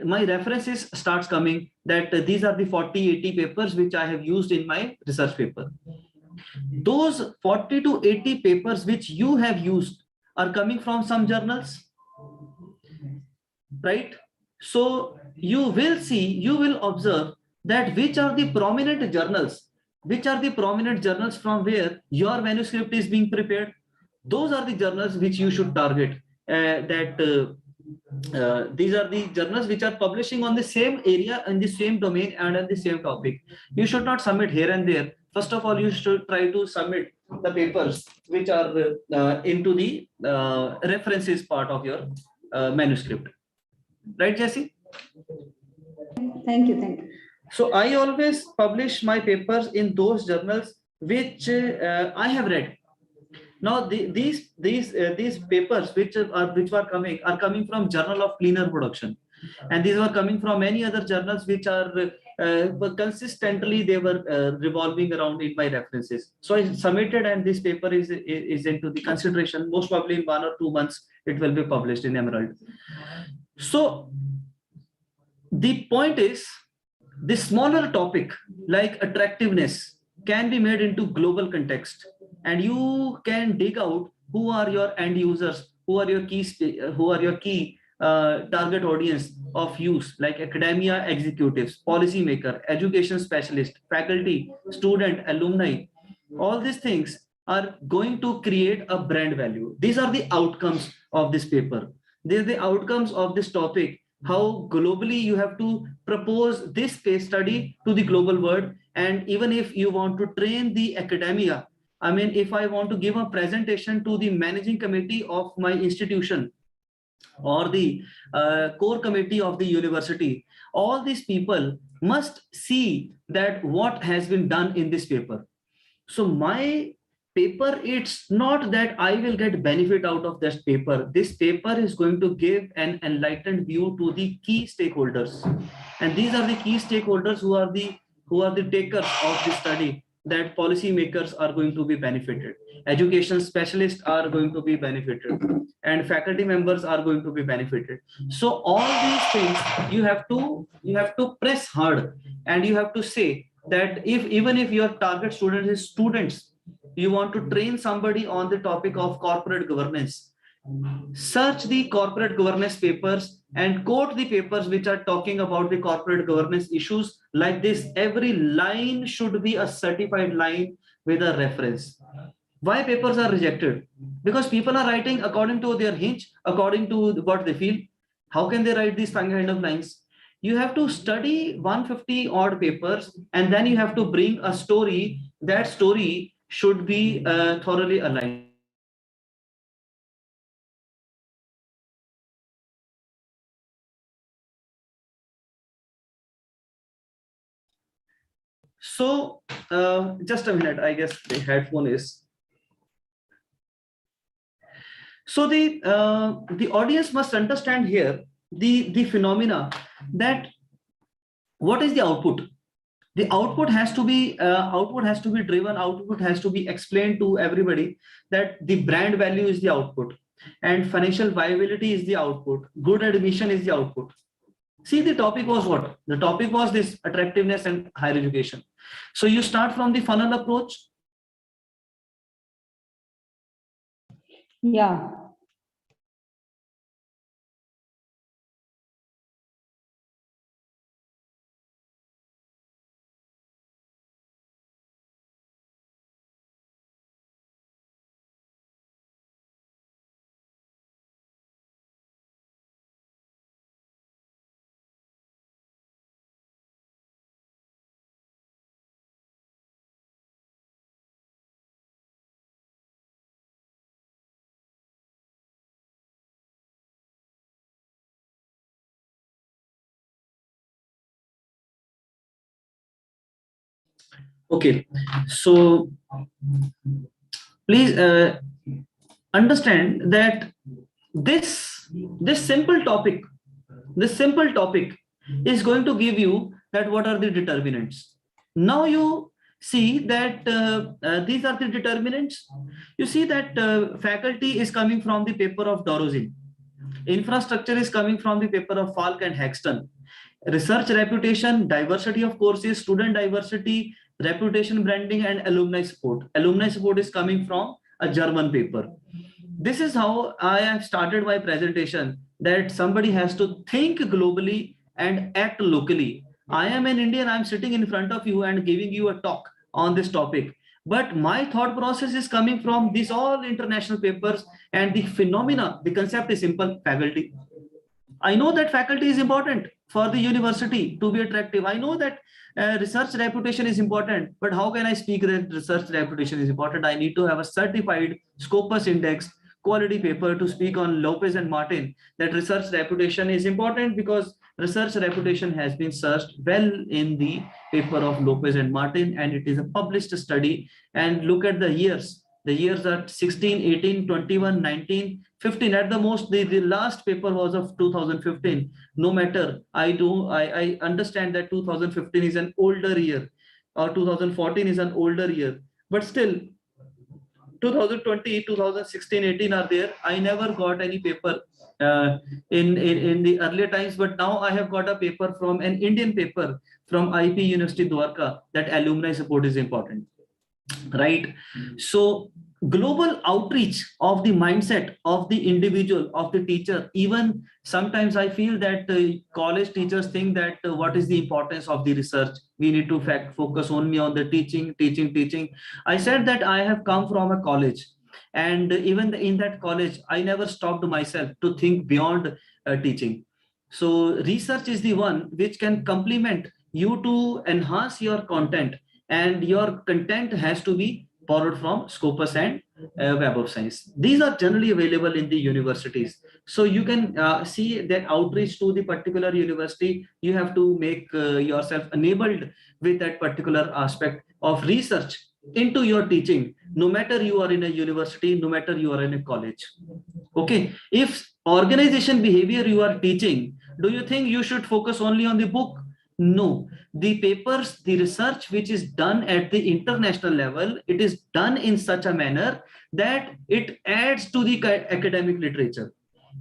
my references starts coming that these are the 40-80 papers which I have used in my research paper. Those 40 to 80 papers which you have used are coming from some journals, right? So you will observe that which are the prominent journals from where your manuscript is being prepared. Those are the journals which you should target. These are the journals which are publishing on the same area and the same domain and on the same topic. You should not submit here and there. First of all, you should try to submit the papers which are into the references part of your manuscript. Right, Jesse? Thank you. So I always publish my papers in those journals which I have read. Now these papers which are coming from Journal of Cleaner Production, and these are coming from many other journals which are consistently they were revolving around in my references. So I submitted, and this paper is into the consideration. Most probably in 1 or 2 months it will be published in Emerald. So the point is, the smaller topic like attractiveness can be made into global context, and you can dig out who are your end users, who are your key target audience of use, like academia executives, policymaker, education specialist, faculty, student, alumni. All these things are going to create a brand value. These are the outcomes of this paper. These are the outcomes of this topic. How globally you have to propose this case study to the global world. And even if you want to train the academia, I mean, if I want to give a presentation to the managing committee of my institution, or the core committee of the university, all these people must see that what has been done in this paper. So my paper, it's not that I will get benefit out of this paper. This paper is going to give an enlightened view to the key stakeholders, and these are the key stakeholders who are the takers of the study, that policy makers are going to be benefited, education specialists are going to be benefited, and faculty members are going to be benefited. So all these things you have to press hard, and you have to say that if even if your target student is students, you want to train somebody on the topic of corporate governance, search the corporate governance papers and quote the papers which are talking about the corporate governance issues. Like this, every line should be a certified line with a reference. Why papers are rejected? Because people are writing according to their hinge, according to what they feel. How can they write these kind of lines? You have to study 150 odd papers, and then you have to bring a story. That story should be thoroughly aligned. So just a minute, I guess the headphone is. So the audience must understand here the phenomena, that what is the output. The output has to be driven, output has to be explained to everybody, that the brand value is the output, and financial viability is the output, good admission is the output. See, the topic was what? The topic was this attractiveness and higher education. So you start from the funnel approach. Yeah. Okay, so please understand that this simple topic, is going to give you that what are the determinants. Now you see that these are the determinants. You see that faculty is coming from the paper of Dorozin, infrastructure is coming from the paper of Falk and Hexton, research reputation, diversity of courses, student diversity, reputation branding, and alumni support. Alumni support is coming from a German paper. This is how I have started my presentation, that somebody has to think globally and act locally. I am an Indian, I'm sitting in front of you and giving you a talk on this topic. But my thought process is coming from these all international papers, and the phenomena, the concept is simple: faculty. I know that faculty is important for the university to be attractive. I know that research reputation is important, but how can I speak that research reputation is important? I need to have a certified Scopus index quality paper to speak on Lopez and Martin, that research reputation is important, because research reputation has been searched well in the paper of Lopez and Martin, and it is a published study. And look at the years. The years are 16, 18, 21, 19, 15 at the most. The last paper was of 2015. No matter, I understand that 2015 is an older year, or 2014 is an older year, but still 2020, 2016, 18 are there. I never got any paper in the earlier times, but now I have got a paper from an Indian paper from IP University Dwarka, that alumni support is important, right? So global outreach of the mindset of the individual, of the teacher. Even sometimes I feel that college teachers think that what is the importance of the research, we need to focus only on the teaching. I said that I have come from a college, and even in that college I never stopped myself to think beyond teaching. So research is the one which can complement you to enhance your content, and your content has to be borrowed from Scopus and Web of Science. These are generally available in the universities. So you can see that outreach to the particular university, you have to make yourself enabled with that particular aspect of research into your teaching, no matter you are in a university, no matter you are in a college. Okay, if organization behavior you are teaching, do you think you should focus only on the book? No, the papers, the research which is done at the international level, it is done in such a manner that it adds to the academic literature.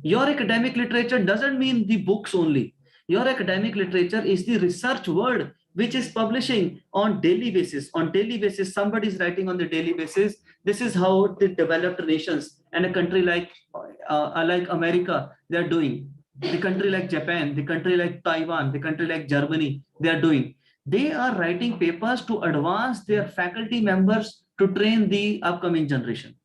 Your academic literature doesn't mean the books only. Your academic literature is the research word which is publishing on daily basis. On daily basis, somebody is writing on the daily basis. This is how the developed nations and a country like America, they are doing. The country like Japan, the country like Taiwan, the country like Germany, they are doing. They are writing papers to advance their faculty members to train the upcoming generation.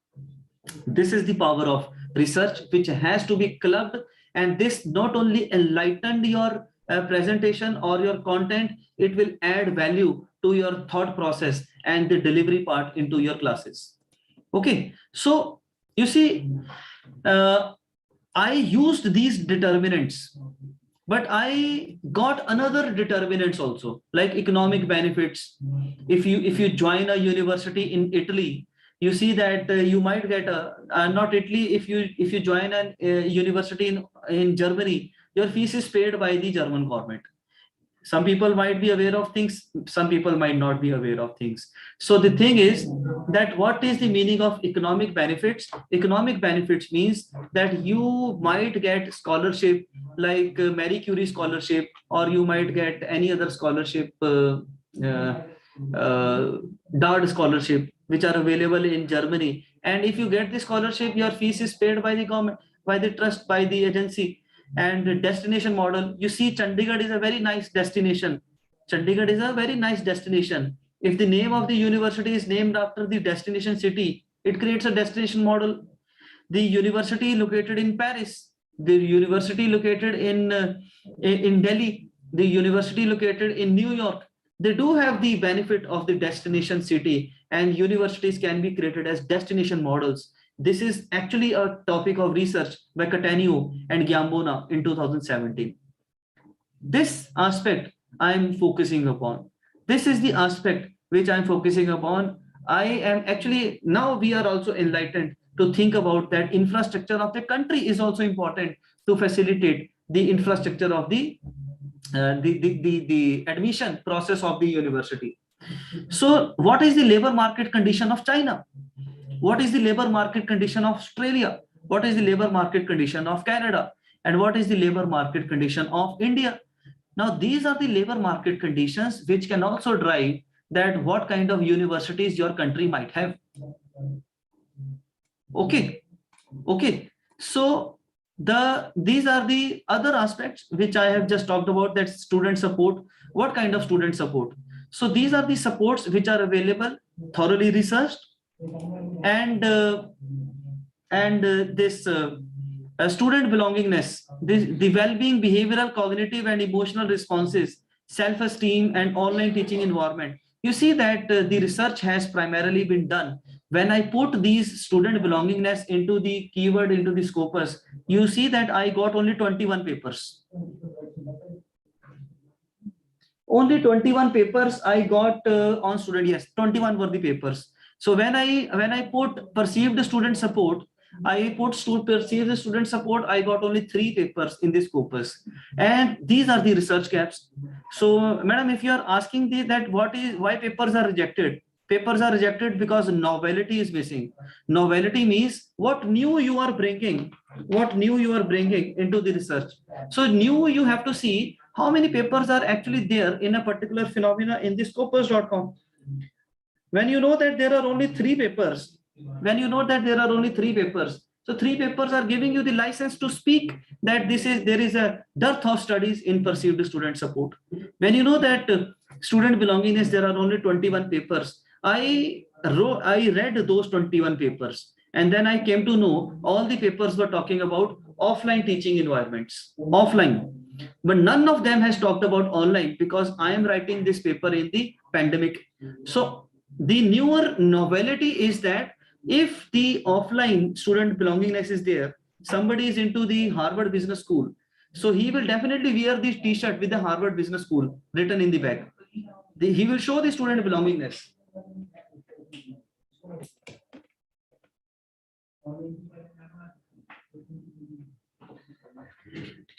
This is the power of research, which has to be clubbed, and this not only enlightened your presentation or your content, it will add value to your thought process and the delivery part into your classes. Okay, so you see, I used these determinants, but I got another determinants also, like economic benefits. If you join a university in Italy, you see that you might get not Italy. If you join a university in Germany, your fees is paid by the German government. Some people might be aware of things, some people might not be aware of things. So the thing is that what is the meaning of economic benefits? Economic benefits means that you might get scholarship like Marie Curie scholarship, or you might get any other scholarship, DARD scholarship, which are available in Germany. And if you get the scholarship, your fees is paid by the government, by the trust, by the agency. And the destination model, you see, Chandigarh is a very nice destination. Chandigarh is a very nice destination. If the name of the university is named after the destination city, it creates a destination model. The university located in Paris, the university located in Delhi, the university located in New York, they do have the benefit of the destination city, and universities can be created as destination models. This is actually a topic of research by Catania and Giambona in 2017. This aspect I'm focusing upon. This is the aspect which I'm focusing upon. I am actually, now we are also enlightened to think about that infrastructure of the country is also important to facilitate the infrastructure of the admission process of the university. So what is the labor market condition of China? What is the labor market condition of Australia? What is the labor market condition of Canada? And what is the labor market condition of India? Now, these are the labor market conditions which can also drive that what kind of universities your country might have. Okay. So these are the other aspects which I have just talked about, that student support. What kind of student support? So these are the supports which are available, thoroughly researched, and this student belongingness, the well-being, behavioral, cognitive, and emotional responses, self-esteem, and online teaching environment. You see that the research has primarily been done. When I put these student belongingness into the keyword, into the scopus, you see that I got only 21 papers. Only 21 papers I got on student. Yes, 21 were the papers. So when I put perceived student support, I put perceived student support, I got only 3 papers in this corpus, and these are the research gaps. So, madam, if you are asking that why papers are rejected, papers are rejected because novelty is missing. Novelty means what new you are bringing, into the research. So new, you have to see how many papers are actually there in a particular phenomena in the scopus.com. When you know that there are only 3 papers, so 3 papers are giving you the license to speak that there is a dearth of studies in perceived student support. When you know that student belongingness, there are only 21 papers. I read those 21 papers, and then I came to know all the papers were talking about offline teaching environments, offline. But none of them has talked about online, because I am writing this paper in the pandemic. So The newer novelty is that if the offline student belongingness is there, somebody is into the Harvard Business School, so he will definitely wear the t-shirt with the Harvard Business School written in the back. He will show the student belongingness.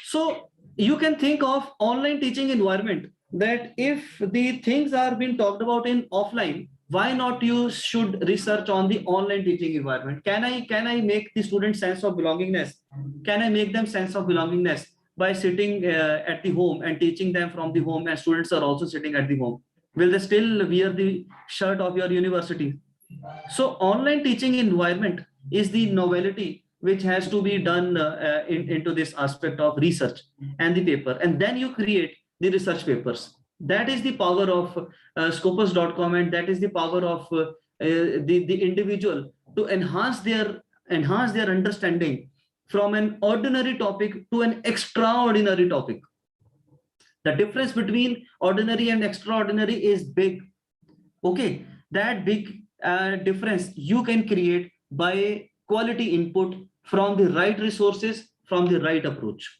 So you can think of online teaching environment, that if the things are being talked about in offline, why not you should research on the online teaching environment? Can I make the student sense of belongingness? Can I make them sense of belongingness by sitting at the home and teaching them from the home, and students are also sitting at the home? Will they still wear the shirt of your university? So online teaching environment is the novelty which has to be done into this aspect of research and the paper, and then you create the research papers. That is the power of scopus.com, and that is the power of the individual to enhance their understanding from an ordinary topic to an extraordinary topic. The difference between ordinary and extraordinary is big. Okay, that big difference you can create by quality input from the right resources, from the right approach.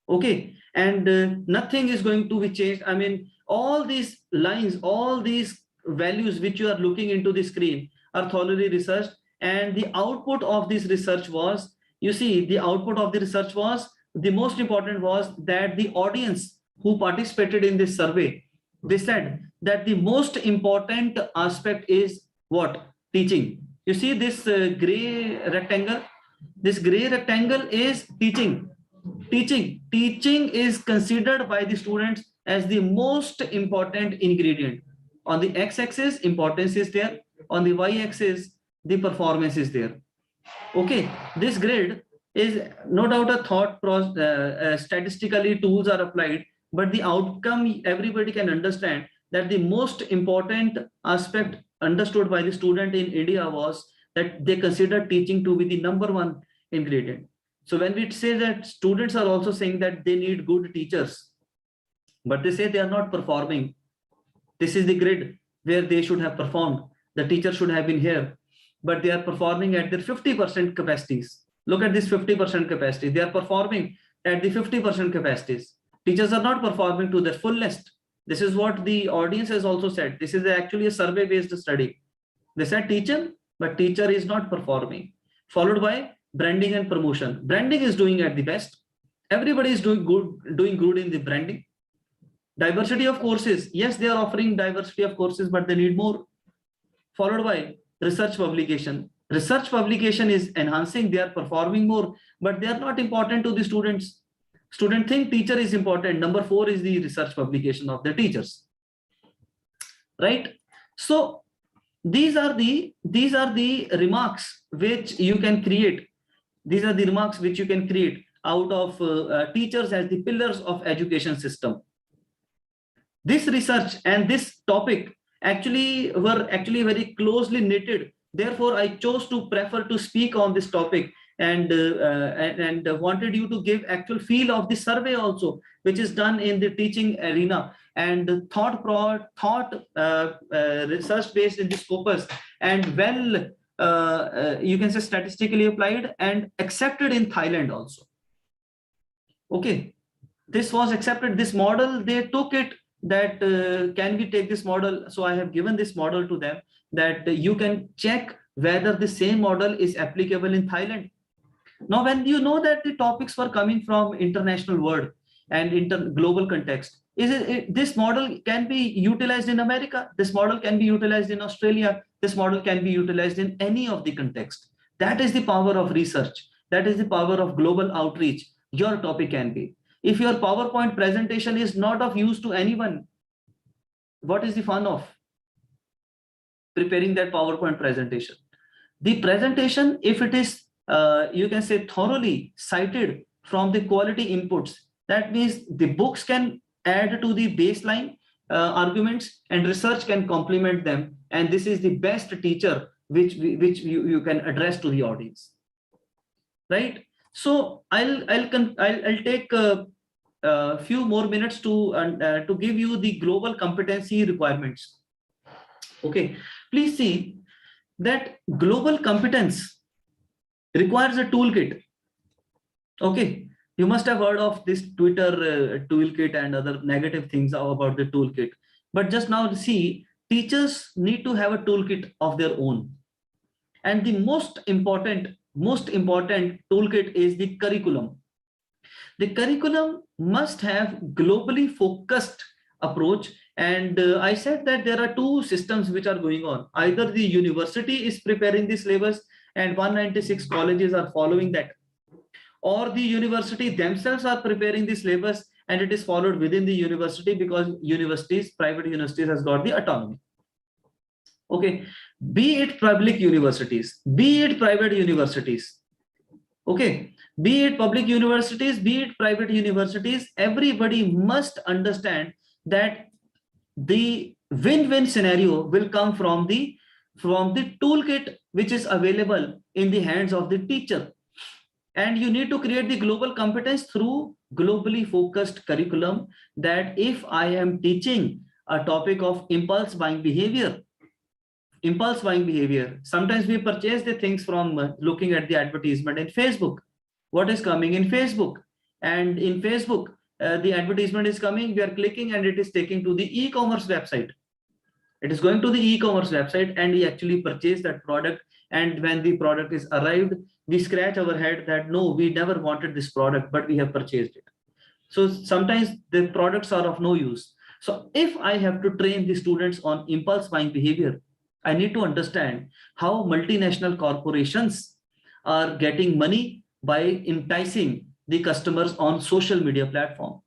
Okay, and nothing is going to be changed. I mean, all these lines, all these values which you are looking into the screen are thoroughly researched, and the output of this research was, you see, the output of the research was, the most important was that the audience who participated in this survey, they said that the most important aspect is what? Teaching. You see this gray rectangle? This gray rectangle is teaching. Teaching is considered by the students as the most important ingredient. On the x-axis, importance is there. On the y-axis, the performance is there. Okay, this grid is no doubt a thought process. Statistically, tools are applied, but the outcome everybody can understand that the most important aspect understood by the student in India was that they consider teaching to be the number one ingredient. So when we say that, students are also saying that they need good teachers, but they say they are not performing. This is the grid where they should have performed. The teacher should have been here, but they are performing at their 50% capacities. Look at this 50% capacity. They are performing at the 50% capacities. Teachers are not performing to their fullest. This is what the audience has also said. This is actually a survey-based study. They said teacher, but teacher is not performing. Followed by branding and promotion. Branding is doing at the best. Everybody is doing good in the branding. Diversity of courses. Yes, they are offering diversity of courses, but they need more. Followed by research publication. Research publication is enhancing. They are performing more, but they are not important to the students. Student think teacher is important. Number 4 is the research publication of the teachers. Right? So these are the remarks which you can create. These are the remarks which you can create out of teachers as the pillars of education system. This research and this topic were very closely knitted. Therefore, I chose to prefer to speak on this topic, and wanted you to give actual feel of the survey also, which is done in the teaching arena, and thought research based in the Scopus, and you can say statistically applied and accepted in Thailand also. Okay, this was accepted. This model, they took it, that can we take this model? So I have given this model to them, that you can check whether the same model is applicable in Thailand. Now, when you know that the topics were coming from international world and global context, this model can be utilized in America, this model can be utilized in Australia, this model can be utilized in any of the context. That is the power of research. That is the power of global outreach. Your topic can be. If your PowerPoint presentation is not of use to anyone, what is the fun of preparing that PowerPoint presentation? The presentation, if it is you can say thoroughly cited from the quality inputs, that means the books can add to the baseline arguments, and research can complement them, and this is the best teacher which you can address to the audience, right? So I'll take a few more minutes to give you the global competency requirements. Okay, Please see that global competence requires a toolkit. Okay, you must have heard of this Twitter toolkit and other negative things about the toolkit. But just now see, teachers need to have a toolkit of their own. And the most important toolkit is the curriculum. The curriculum must have globally focused approach. And I said that there are two systems which are going on. Either the university is preparing the syllabus and 196 colleges are following that, or the university themselves are preparing the syllabus and it is followed within the university, because universities, private universities, has got the autonomy. Okay, be it public universities, be it private universities, okay, be it public universities, be it private universities, everybody must understand that the win-win scenario will come from the toolkit which is available in the hands of the teacher. And you need to create the global competence through globally focused curriculum, that if I am teaching a topic of impulse buying behavior, sometimes we purchase the things from looking at the advertisement in Facebook. What is coming in Facebook? And in Facebook, the advertisement is coming, we are clicking and it is taking to the e-commerce website. It is going to the e-commerce website and we actually purchase that product. And when the product is arrived, we scratch our head that no, we never wanted this product, but we have purchased it. So sometimes the products are of no use. So if I have to train the students on impulse buying behavior, I need to understand how multinational corporations are getting money by enticing the customers on social media platform.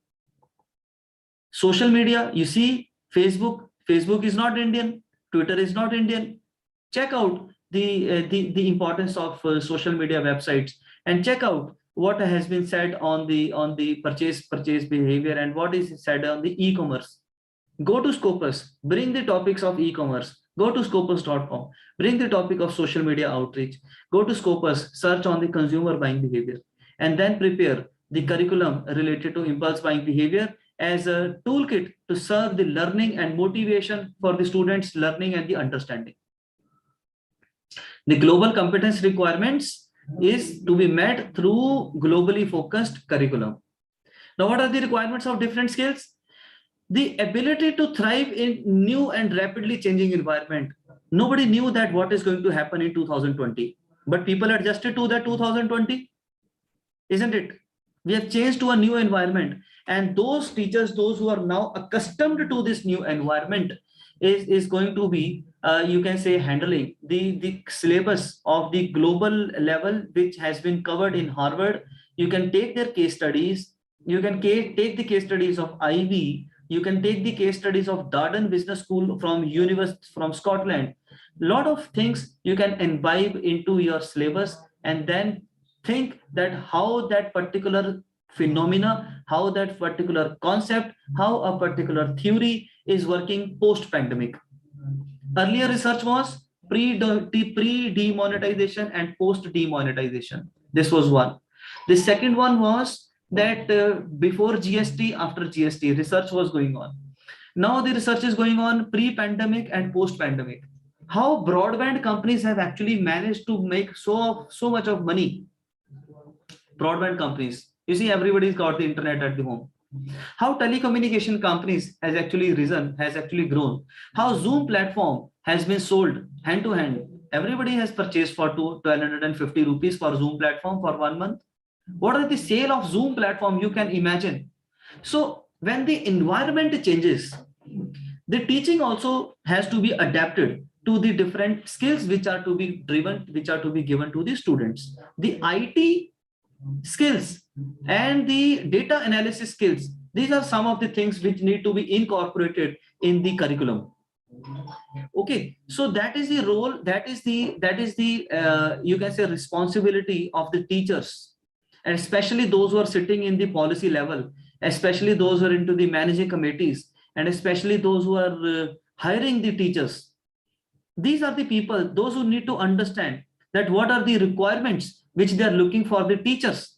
Social media, you see, Facebook is not Indian, Twitter is not Indian. Check out the importance of social media websites and check out what has been said on the purchase behavior and what is said on the e-commerce. Go to Scopus, bring the topics of e-commerce. Go to scopus.com, bring the topic of social media outreach. Go to Scopus, search on the consumer buying behavior, and then prepare the curriculum related to impulse buying behavior as a toolkit to serve the learning and motivation for the students' learning and the understanding. The global competence requirements is to be met through globally focused curriculum. Now, what are the requirements of different skills? The ability to thrive in new and rapidly changing environment. Nobody knew that what is going to happen in 2020, but people adjusted to that 2020, isn't it? We have changed to a new environment, and those teachers, those who are now accustomed to this new environment, is going to be, you can say, handling the syllabus of the global level, which has been covered in Harvard. You can take their case studies. You can take the case studies of Ivy. You can take the case studies of Darden Business School from Scotland. Lot of things you can imbibe into your syllabus and then think that how that particular phenomena, how that particular concept, how a particular theory is working post-pandemic. Earlier research was pre-demonetization and post-demonetization. This was one. The second one was that before GST, after GST, research was going on. Now the research is going on pre-pandemic and post-pandemic. How broadband companies have actually managed to make so much of money. Broadband companies, you see, everybody's got the internet at the home. How telecommunication companies has actually risen, has actually grown. How Zoom platform has been sold hand to hand. Everybody has purchased for 1,250 rupees for Zoom platform for 1 month. What are the sale of Zoom platform you can imagine? So when the environment changes, the teaching also has to be adapted to the different skills which are to be driven, which are to be given to the students. The IT skills and the data analysis skills, these are some of the things which need to be incorporated in the curriculum. Okay, so that is the role, that is the you can say responsibility of the teachers, and especially those who are sitting in the policy level, especially those who are into the managing committees, and especially those who are hiring the teachers. These are the people, those who need to understand that what are the requirements which they are looking for the teachers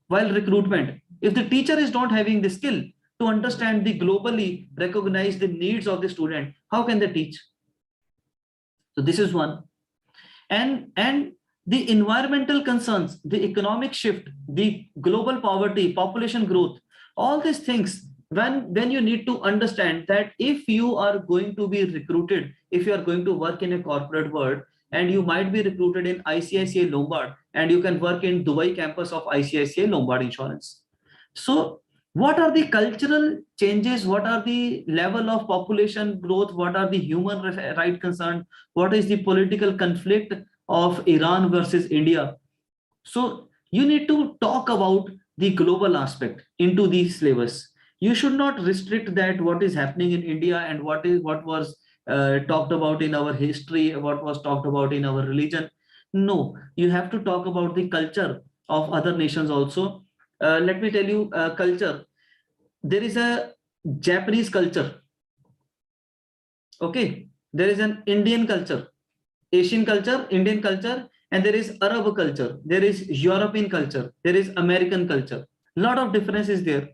while recruitment. If the teacher is not having the skill to understand the globally recognize the needs of the student, how can they teach? So this is one. And the environmental concerns, the economic shift, the global poverty, population growth, all these things, when you need to understand that if you are going to be recruited, if you are going to work in a corporate world, and you might be recruited in ICICI Lombard, and you can work in Dubai campus of ICICI Lombard Insurance. So what are the cultural changes? What are the level of population growth? What are the human right concern? What is the political conflict of Iran versus India? So you need to talk about the global aspect into these syllabus. You should not restrict that what is happening in India and what was talked about in our history, what was talked about in our religion. No, you have to talk about the culture of other nations also. Let me tell you, culture. There is a Japanese culture. Okay, there is an Indian culture, Asian culture, Indian culture, and there is Arab culture, there is European culture, there is American culture. Lot of difference is there.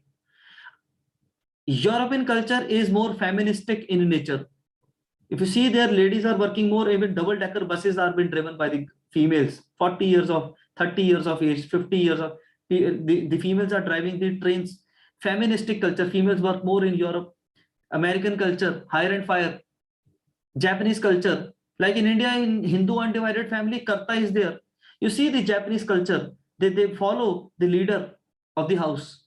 European culture is more feministic in nature. If you see, their ladies are working more, even double-decker buses are being driven by the females, 40 years of, 30 years of age, 50 years of, the females are driving the trains. Feministic culture, females work more in Europe. American culture, hire and fire. Japanese culture, like in India, in Hindu undivided family, Karta is there. You see the Japanese culture, they follow the leader of the house.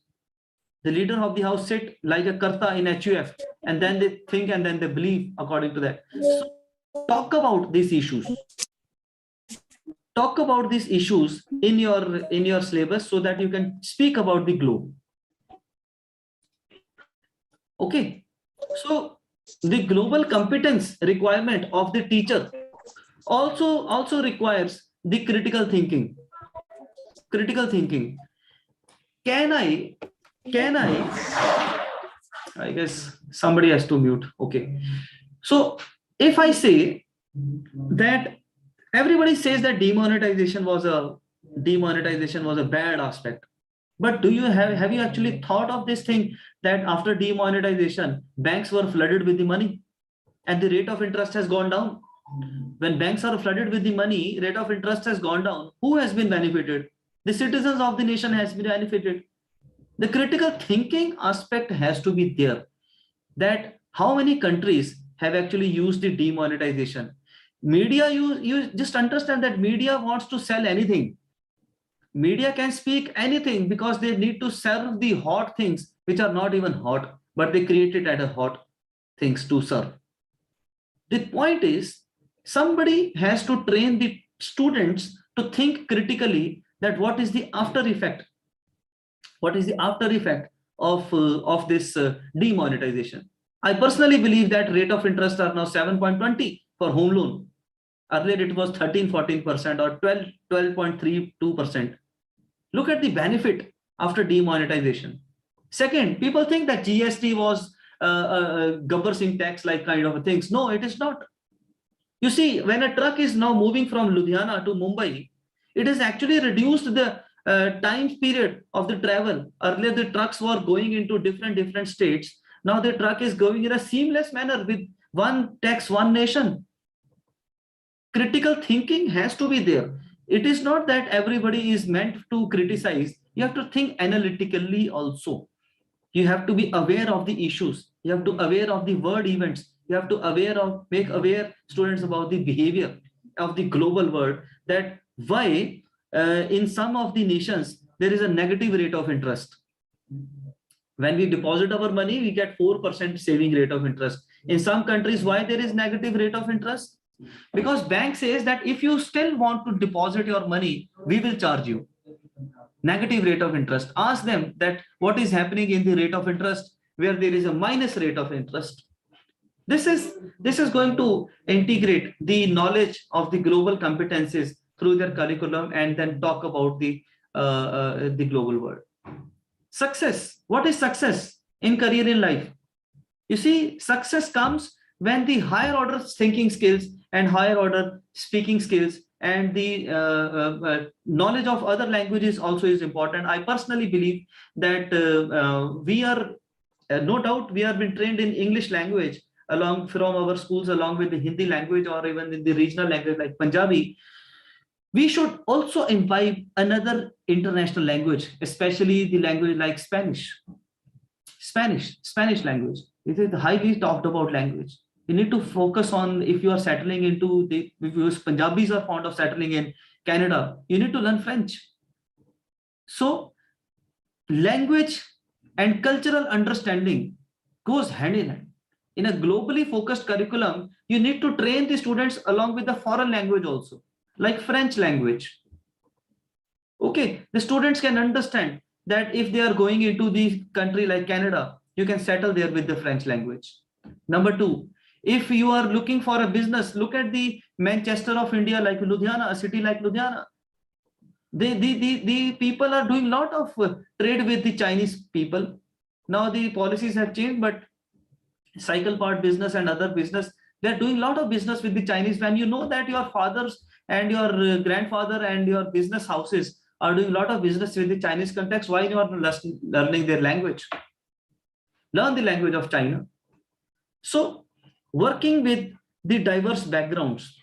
The leader of the house sit like a Karta in HUF, and then they think and then they believe according to that. So talk about these issues. Talk about these issues in your syllabus so that you can speak about the globe. Okay, so the global competence requirement of the teacher also requires the critical thinking. Critical thinking. Can I guess somebody has to mute. Okay, so if I say that everybody says that demonetization was a bad aspect, but do you have you actually thought of this thing, that after demonetization banks were flooded with the money and the rate of interest has gone down? When banks are flooded with the money, rate of interest has gone down. Who has been benefited? The citizens of the nation has been benefited. The critical thinking aspect has to be there, that how many countries have actually used the demonetization. Media, you just understand that media wants to sell anything. Media can speak anything because they need to serve the hot things which are not even hot, but they create it as a hot things to serve. The point is, somebody has to train the students to think critically, that what is the after effect? What is the after effect of this demonetization? I personally believe that rate of interest are now 7.20 for home loan. Earlier it was 13-14% or 12.32%. Look at the benefit after demonetization. Second, people think that GST was Gabbar Singh tax like kind of things. No, it is not. You see, when a truck is now moving from Ludhiana to Mumbai, it has actually reduced the time period of the travel. Earlier, the trucks were going into different states. Now the truck is going in a seamless manner with one tax, one nation. Critical thinking has to be there. It is not that everybody is meant to criticize. You have to think analytically also. You have to be aware of the issues. You have to be aware of the world events. You have to make aware students about the behavior of the global world, that why in some of the nations there is a negative rate of interest. When we deposit our money, we get 4% saving rate of interest. In some countries, why there is negative rate of interest? Because bank says that if you still want to deposit your money, we will charge you negative rate of interest. Ask them that what is happening in the rate of interest where there is a minus rate of interest. This is going to integrate the knowledge of the global competencies through their curriculum and then talk about the global world. Success. What is success in career in life? You see, success comes when the higher order thinking skills and higher order speaking skills and the knowledge of other languages also is important. I personally believe that we are, no doubt, we have been trained in English language. along from our schools, along with the Hindi language or even in the regional language like Punjabi, we should also imbibe another international language, especially the language like Spanish language. It is the highly talked about language. You need to focus on, if you are settling into the, if you Punjabis are fond of settling in Canada, you need to learn French. So language and cultural understanding goes hand in hand. In a globally focused curriculum, you need to train the students along with the foreign language also, like French language. Okay, the students can understand that if they are going into the country like Canada, you can settle there with the French language. Number two, if you are looking for a business, look at the Manchester of India, like Ludhiana, a city like Ludhiana. The people are doing a lot of trade with the Chinese people. Now the policies have changed, but cycle part business and other business, they're doing a lot of business with the Chinese. When you know that your fathers and your grandfather and your business houses are doing a lot of business with the Chinese context, why you are learning their language? Learn the language of China. So working with the diverse backgrounds,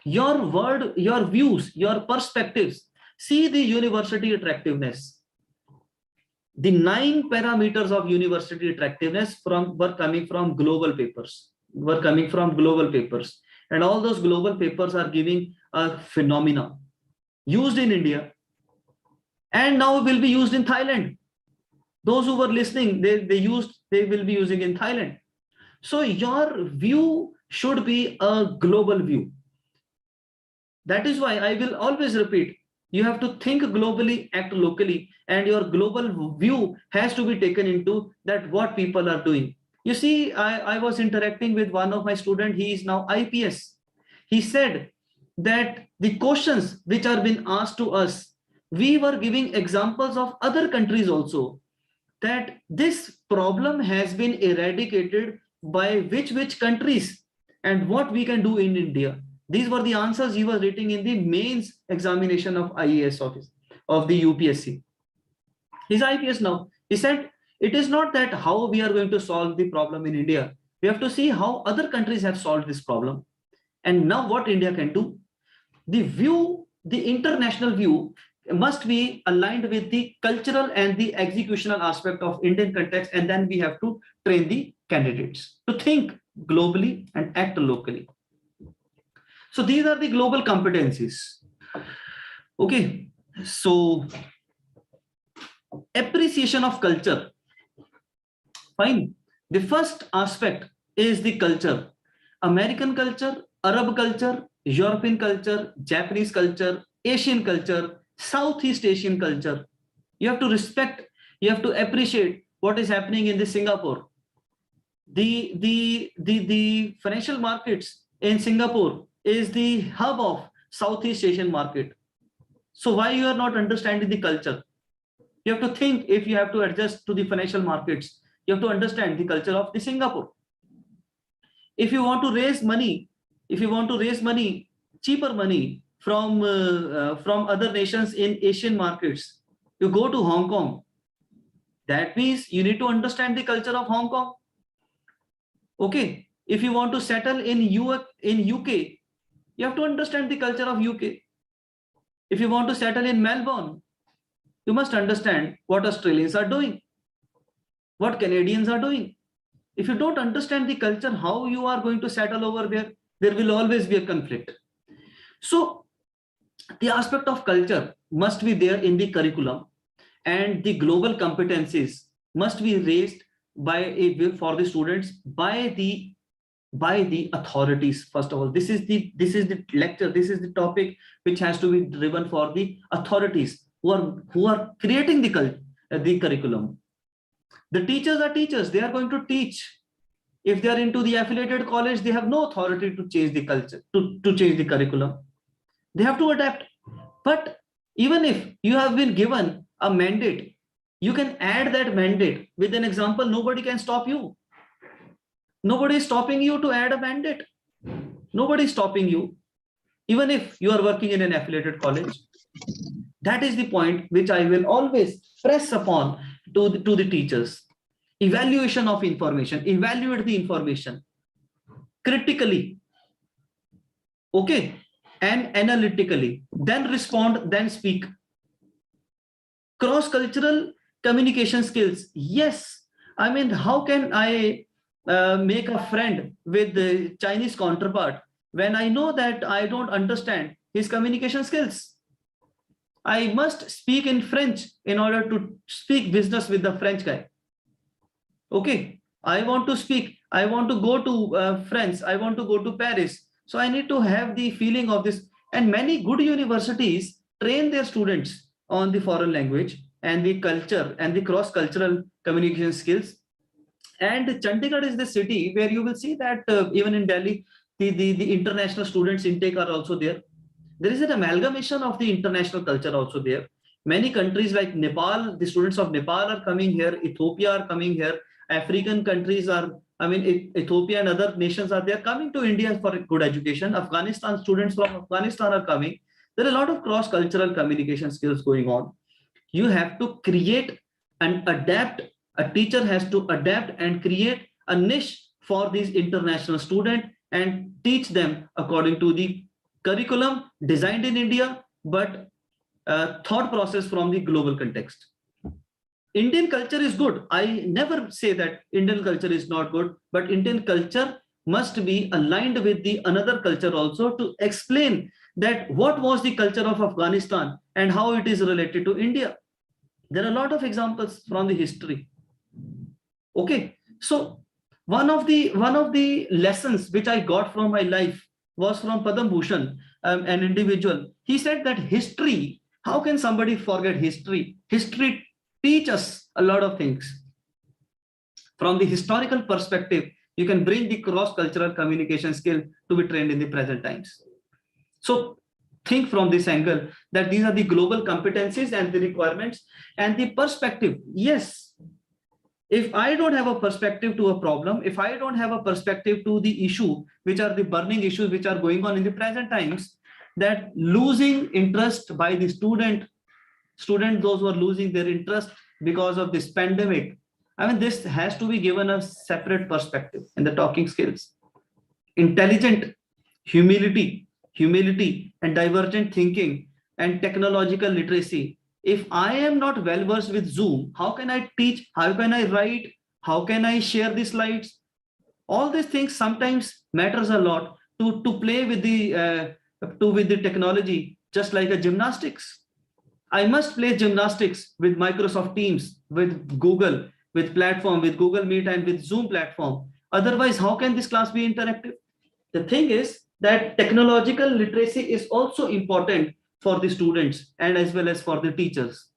your word, your views, your perspectives, see the university attractiveness. The 9 parameters of university attractiveness were coming from global papers, and all those global papers are giving a phenomena used in India and now will be used in Thailand. Those who were listening, they will be using in Thailand. So your view should be a global view. That is why I will always repeat, you have to think globally, act locally, and your global view has to be taken into that what people are doing. You see, I was interacting with one of my students, he is now IPS. He said that the questions which are being asked to us, we were giving examples of other countries also, that this problem has been eradicated by which countries and what we can do in India. These were the answers he was writing in the mains examination of IAS office of the UPSC. He's IPS now. He said, it is not that how we are going to solve the problem in India. We have to see how other countries have solved this problem. And now what India can do. The view, the international view must be aligned with the cultural and the executional aspect of Indian context. And then we have to train the candidates to think globally and act locally. So these are the global competencies. Okay, so appreciation of culture. Fine. The first aspect is the culture. American culture, Arab culture, European culture, Japanese culture, Asian culture, Southeast Asian culture. You have to respect, you have to appreciate what is happening in the Singapore. The financial markets in Singapore is the hub of Southeast Asian market. So why you are not understanding the culture? You have to think, if you have to adjust to the financial markets, you have to understand the culture of the Singapore. If you want to raise money, cheaper money from other nations in Asian markets, you go to Hong Kong. That means you need to understand the culture of Hong Kong. Okay, if you want to settle in UK, you have to understand the culture of UK. If you want to settle in Melbourne, you must understand what Australians are doing, what Canadians are doing. If you don't understand the culture, how you are going to settle over there? There will always be a conflict. So the aspect of culture must be there in the curriculum, and the global competencies must be raised for the students by the authorities. First of all, this is the lecture, this is the topic which has to be driven for the authorities who are creating the curriculum. The teachers are teachers, they are going to teach. If they are into the affiliated college, they have no authority to change the culture, to change the curriculum. They have to adapt. But even if you have been given a mandate, you can add that mandate with an example. Nobody can stop you. Nobody is stopping you to add a mandate. Nobody is stopping you, even if you are working in an affiliated college. That is the point which I will always press upon to the teachers. Evaluation of information, evaluate the information. critically, okay, and analytically, then respond, then speak. Cross-cultural communication skills. Yes, I mean, how can I make a friend with the Chinese counterpart when I know that I don't understand his communication skills? I must speak in French in order to speak business with the French guy. Okay, I want to speak, I want to go to France, I want to go to Paris. So I need to have the feeling of this. And many good universities train their students on the foreign language and the culture and the cross-cultural communication skills. And Chandigarh is the city where you will see that even in Delhi, the international students intake are also there. There is an amalgamation of the international culture also there. Many countries like Nepal, the students of Nepal are coming here, Ethiopia are coming here, African countries are, I mean, Ethiopia and other nations are there coming to India for good education. Afghanistan students from Afghanistan are coming. There are a lot of cross-cultural communication skills going on. You have to create and adapt. A teacher has to adapt and create a niche for these international students and teach them according to the curriculum designed in India, but thought process from the global context. Indian culture is good. I never say that Indian culture is not good, but Indian culture must be aligned with the another culture also to explain that what was the culture of Afghanistan and how it is related to India. There are a lot of examples from the history. Okay, so one of the lessons which I got from my life was from Padam Bhushan, an individual. He said that history, how can somebody forget history? History teach us a lot of things. From the historical perspective, you can bring the cross-cultural communication skill to be trained in the present times. So think from this angle that these are the global competencies and the requirements and the perspective. Yes, if I don't have a perspective to a problem, if I don't have a perspective to the issue, which are the burning issues which are going on in the present times, that losing interest by the student, those who are losing their interest because of this pandemic, I mean, this has to be given a separate perspective in the talking skills. Intelligent, humility, and divergent thinking and technological literacy. If I am not well versed with Zoom, how can I teach? How can I write? How can I share the slides? All these things sometimes matters a lot to play with the technology, just like a gymnastics. I must play gymnastics with Microsoft Teams, with Google, with platform, with Google Meet and with Zoom platform. Otherwise, how can this class be interactive? The thing is that technological literacy is also important for the students and as well as for the teachers.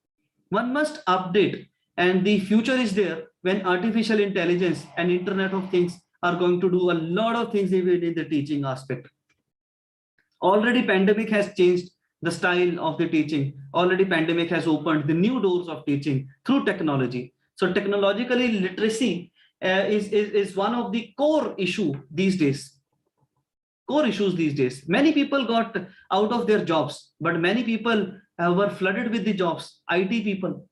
One must update, and the future is there when artificial intelligence and Internet of Things are going to do a lot of things even in the teaching aspect. Already pandemic has changed the style of the teaching. Already pandemic has opened the new doors of teaching through technology. So technologically literacy is one of the core issue these days. Core issues these days. Many people got out of their jobs, but many people were flooded with the jobs. IT people,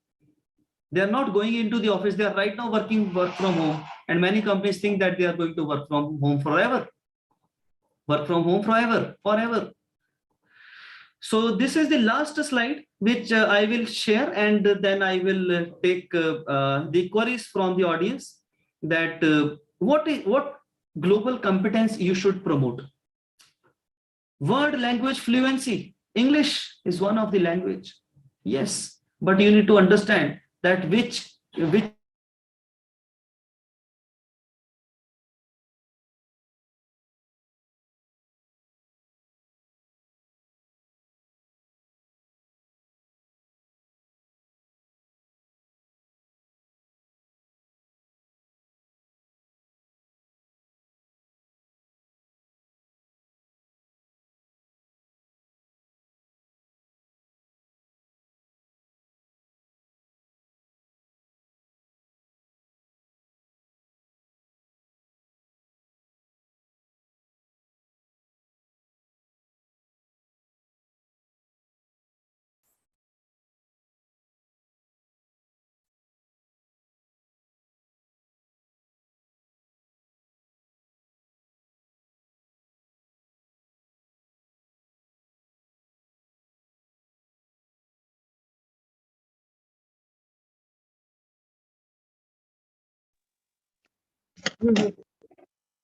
they are not going into the office. They are right now work from home, and many companies think that they are going to work from home forever. Work from home forever. So this is the last slide which I will share, and then I will take the queries from the audience that what global competence you should promote. Word language fluency. English is one of the language. Yes, but you need to understand that which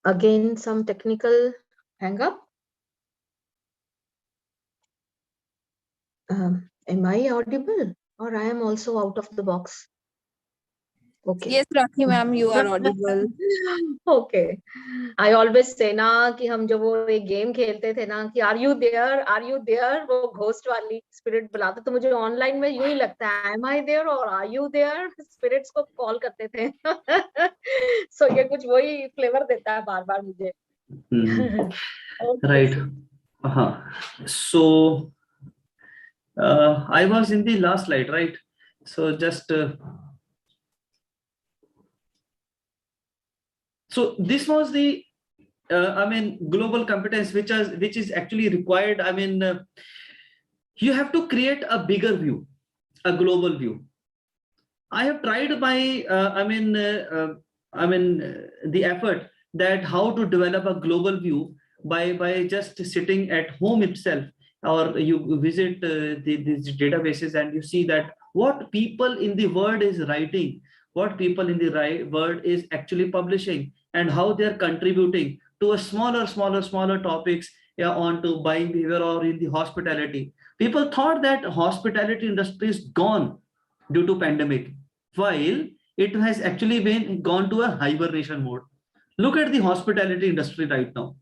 Again, some technical hang up. Am I audible or I am also out of the box? Okay. Yes, Rakhi ma'am, you are audible. Okay. I always say ना कि हम जब वो एक game खेलते थे ना कि are you there वो घोस्ट वाली स्पिरिट बुलाते तो मुझे ऑनलाइन में यूं ही लगता है am I there or are you there spirits को कॉल करते थे so ये कुछ वही फ्लेवर देता है बार बार मुझे Right. So I was in the last slide, right? So just so this was the global competence which is actually required. You have to create a bigger view, a global view. I have tried my the effort that how to develop a global view by just sitting at home itself, or you visit these databases and you see that what people in the world is writing, what people in the world is actually publishing, and how they are contributing to a smaller topics, yeah, on to buying behavior or in the hospitality. People thought that hospitality industry is gone due to pandemic, while it has actually been gone to a hibernation mode. Look at the hospitality industry right now.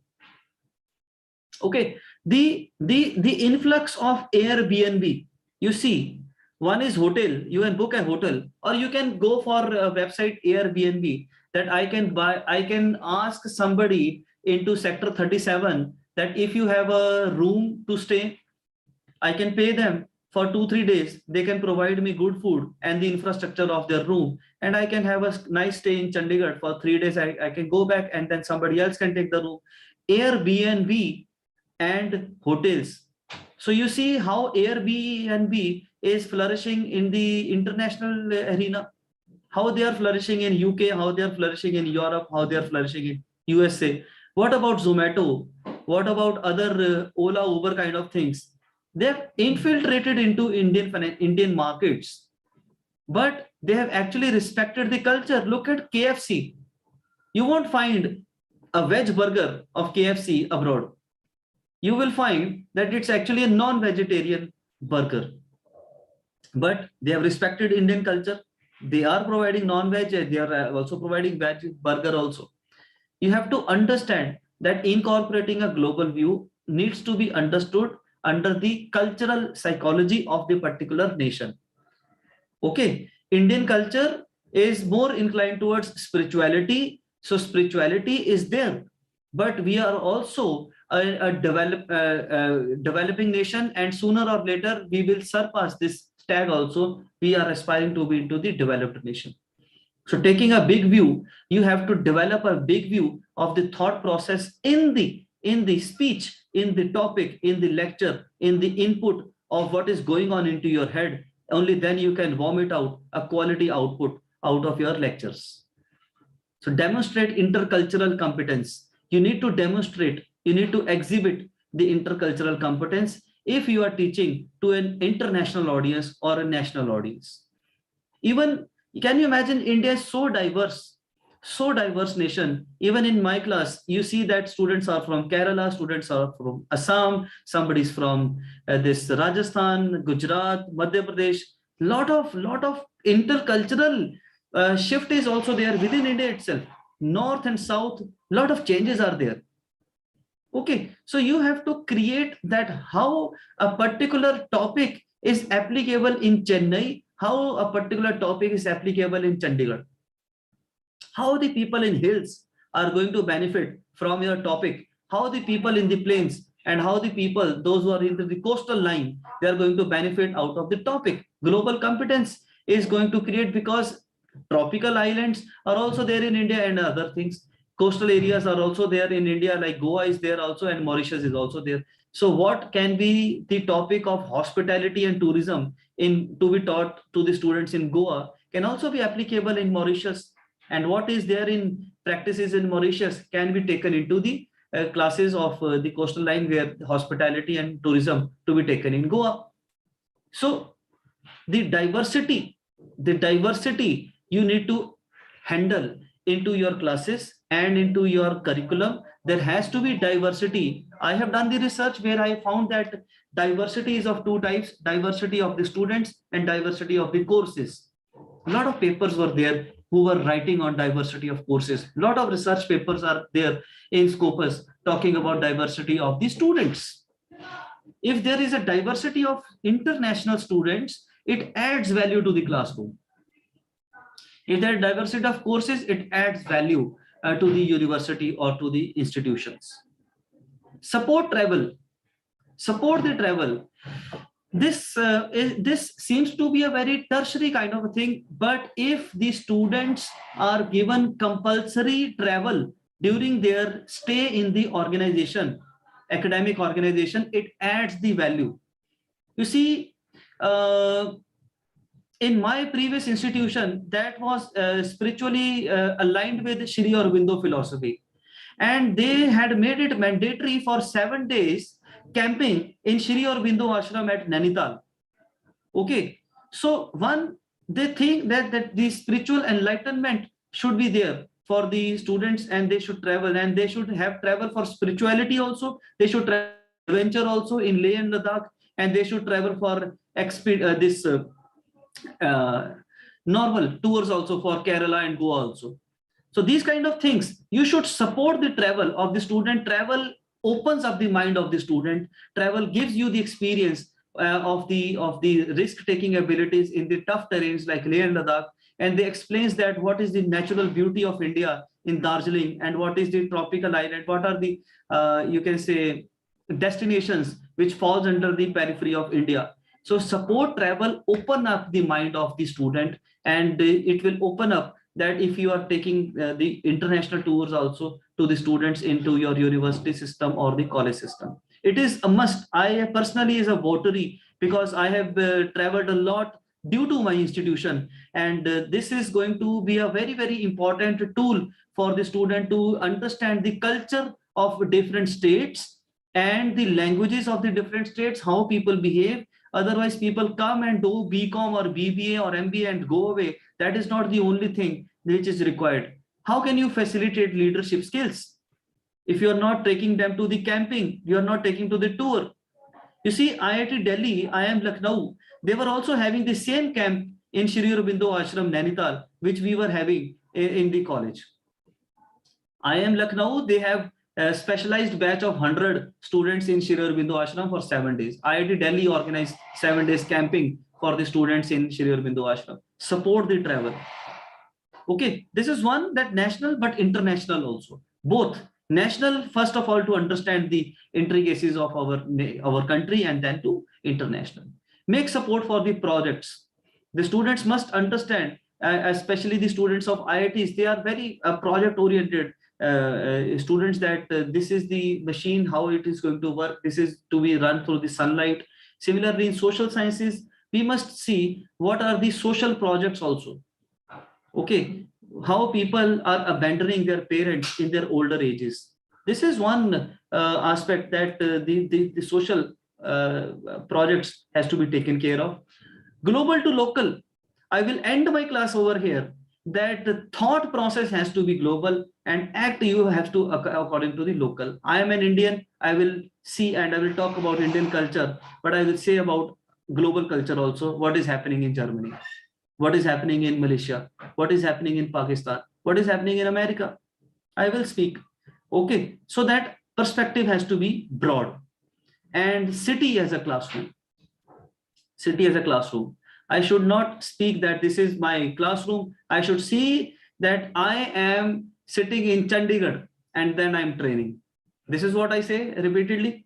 Okay, the influx of Airbnb, you see, one is hotel, you can book a hotel, or you can go for a website Airbnb, that I can ask somebody into sector 37 that if you have a room to stay, I can pay them for 2-3 days. They can provide me good food and the infrastructure of their room, and I can have a nice stay in Chandigarh for 3 days. I can go back and then somebody else can take the room. Airbnb and hotels. So you see how Airbnb is flourishing in the international arena, how they are flourishing in UK, how they are flourishing in Europe, how they are flourishing in USA. What about Zomato? What about other Ola, Uber kind of things? They have infiltrated into Indian markets, but they have actually respected the culture. Look at KFC. You won't find a veg burger of KFC abroad. You will find that it's actually a non-vegetarian burger, but they have respected Indian culture. They are providing non-veg, they are also providing veg burger also. You have to understand that incorporating a global view needs to be understood under the cultural psychology of the particular nation. Okay, Indian culture is more inclined towards spirituality. So spirituality is there, but we are also a developing nation, and sooner or later we will surpass this tag also. We are aspiring to be into the developed nation. So taking a big view, you have to develop a big view of the thought process in the speech, in the topic, in the lecture, in the input of what is going on into your head. Only then you can vomit out a quality output out of your lectures. So demonstrate intercultural competence. You need to demonstrate, you need to exhibit the intercultural competence if you are teaching to an international audience or a national audience. Even, can you imagine, India is so diverse nation. Even in my class, you see that students are from Kerala, students are from Assam, somebody's from this Rajasthan, Gujarat, Madhya Pradesh. Lot of intercultural shift is also there within India itself. North and South, lot of changes are there. Okay, so you have to create that how a particular topic is applicable in Chennai, how a particular topic is applicable in Chandigarh, how the people in hills are going to benefit from your topic, how the people in the plains and how the people, those who are in the coastal line, they are going to benefit out of the topic. Global competence is going to create, because tropical islands are also there in India and other things. Coastal areas are also there in India, like Goa is there also, and Mauritius is also there. So what can be the topic of hospitality and tourism to be taught to the students in Goa can also be applicable in Mauritius, and what is there in practices in Mauritius can be taken into the classes of the coastal line, where hospitality and tourism to be taken in Goa. So the diversity you need to handle into your classes and into your curriculum, there has to be diversity. I have done the research where I found that diversity is of two types: diversity of the students and diversity of the courses. A lot of papers were there who were writing on diversity of courses. A lot of research papers are there in Scopus talking about diversity of the students. If there is a diversity of international students, it adds value to the classroom. If there is diversity of courses, it adds value to the university or to the institutions. Support travel. Support the travel. This seems to be a very tertiary kind of a thing, but if the students are given compulsory travel during their stay in the organization, academic organization, it adds the value. You see, in my previous institution, that was spiritually aligned with Shri Aurobindo philosophy, and they had made it mandatory for 7 days camping in Shri Aurobindo ashram at Nainital. Okay, so they think that the spiritual enlightenment should be there for the students, and they should travel, and they should have travel for spirituality also. They should travel adventure also in Leh and Ladakh, and they should travel for normal tours also for Kerala and Goa also. So these kind of things, you should support the travel of the student. Travel opens up the mind of the student. Travel gives you the experience of the risk-taking abilities in the tough terrains like Leh and Ladakh, and they explains that what is the natural beauty of India in Darjeeling, and what is the tropical island, what are the you can say destinations which falls under the periphery of India. So support travel, open up the mind of the student, and it will open up that if you are taking the international tours also to the students into your university system or the college system. It is a must. I personally is a votary, because I have traveled a lot due to my institution, and this is going to be a very, very important tool for the student to understand the culture of different states and the languages of the different states, how people behave. Otherwise, people come and do BCom or BBA or MBA and go away. That is not the only thing which is required. How can you facilitate leadership skills if you are not taking them to the camping, you are not taking to the tour? You see, IIT Delhi, IIM Lucknow, they were also having the same camp in Shri Aurobindo Ashram Nainital, which we were having in the college. IIM Lucknow, they have a specialized batch of 100 students in Shri Aurobindo Ashram for 7 days. IIT Delhi organized 7 days camping for the students in Shri Aurobindo Ashram. Support the travel. Okay, this is one, that national but international also. Both national, first of all, to understand the intricacies of our country, and then to international. Make support for the projects. The students must understand, especially the students of IITs, they are very project oriented students, that this is the machine, how it is going to work, this is to be run through the sunlight. Similarly, in social sciences, we must see what are the social projects also. Okay, how people are abandoning their parents in their older ages. This is one aspect that the social projects has to be taken care of. Global to local. I will end my class over here, that the thought process has to be global, and act you have to according to the local. I am an Indian. I will see and I will talk about Indian culture, but I will say about global culture also. What is happening in Germany? What is happening in Malaysia? What is happening in Pakistan? What is happening in America? I will speak. Okay, so that perspective has to be broad. And city as a classroom. City as a classroom. I should not speak that this is my classroom. I should see that I am sitting in Chandigarh and then I'm training. This is what I say repeatedly.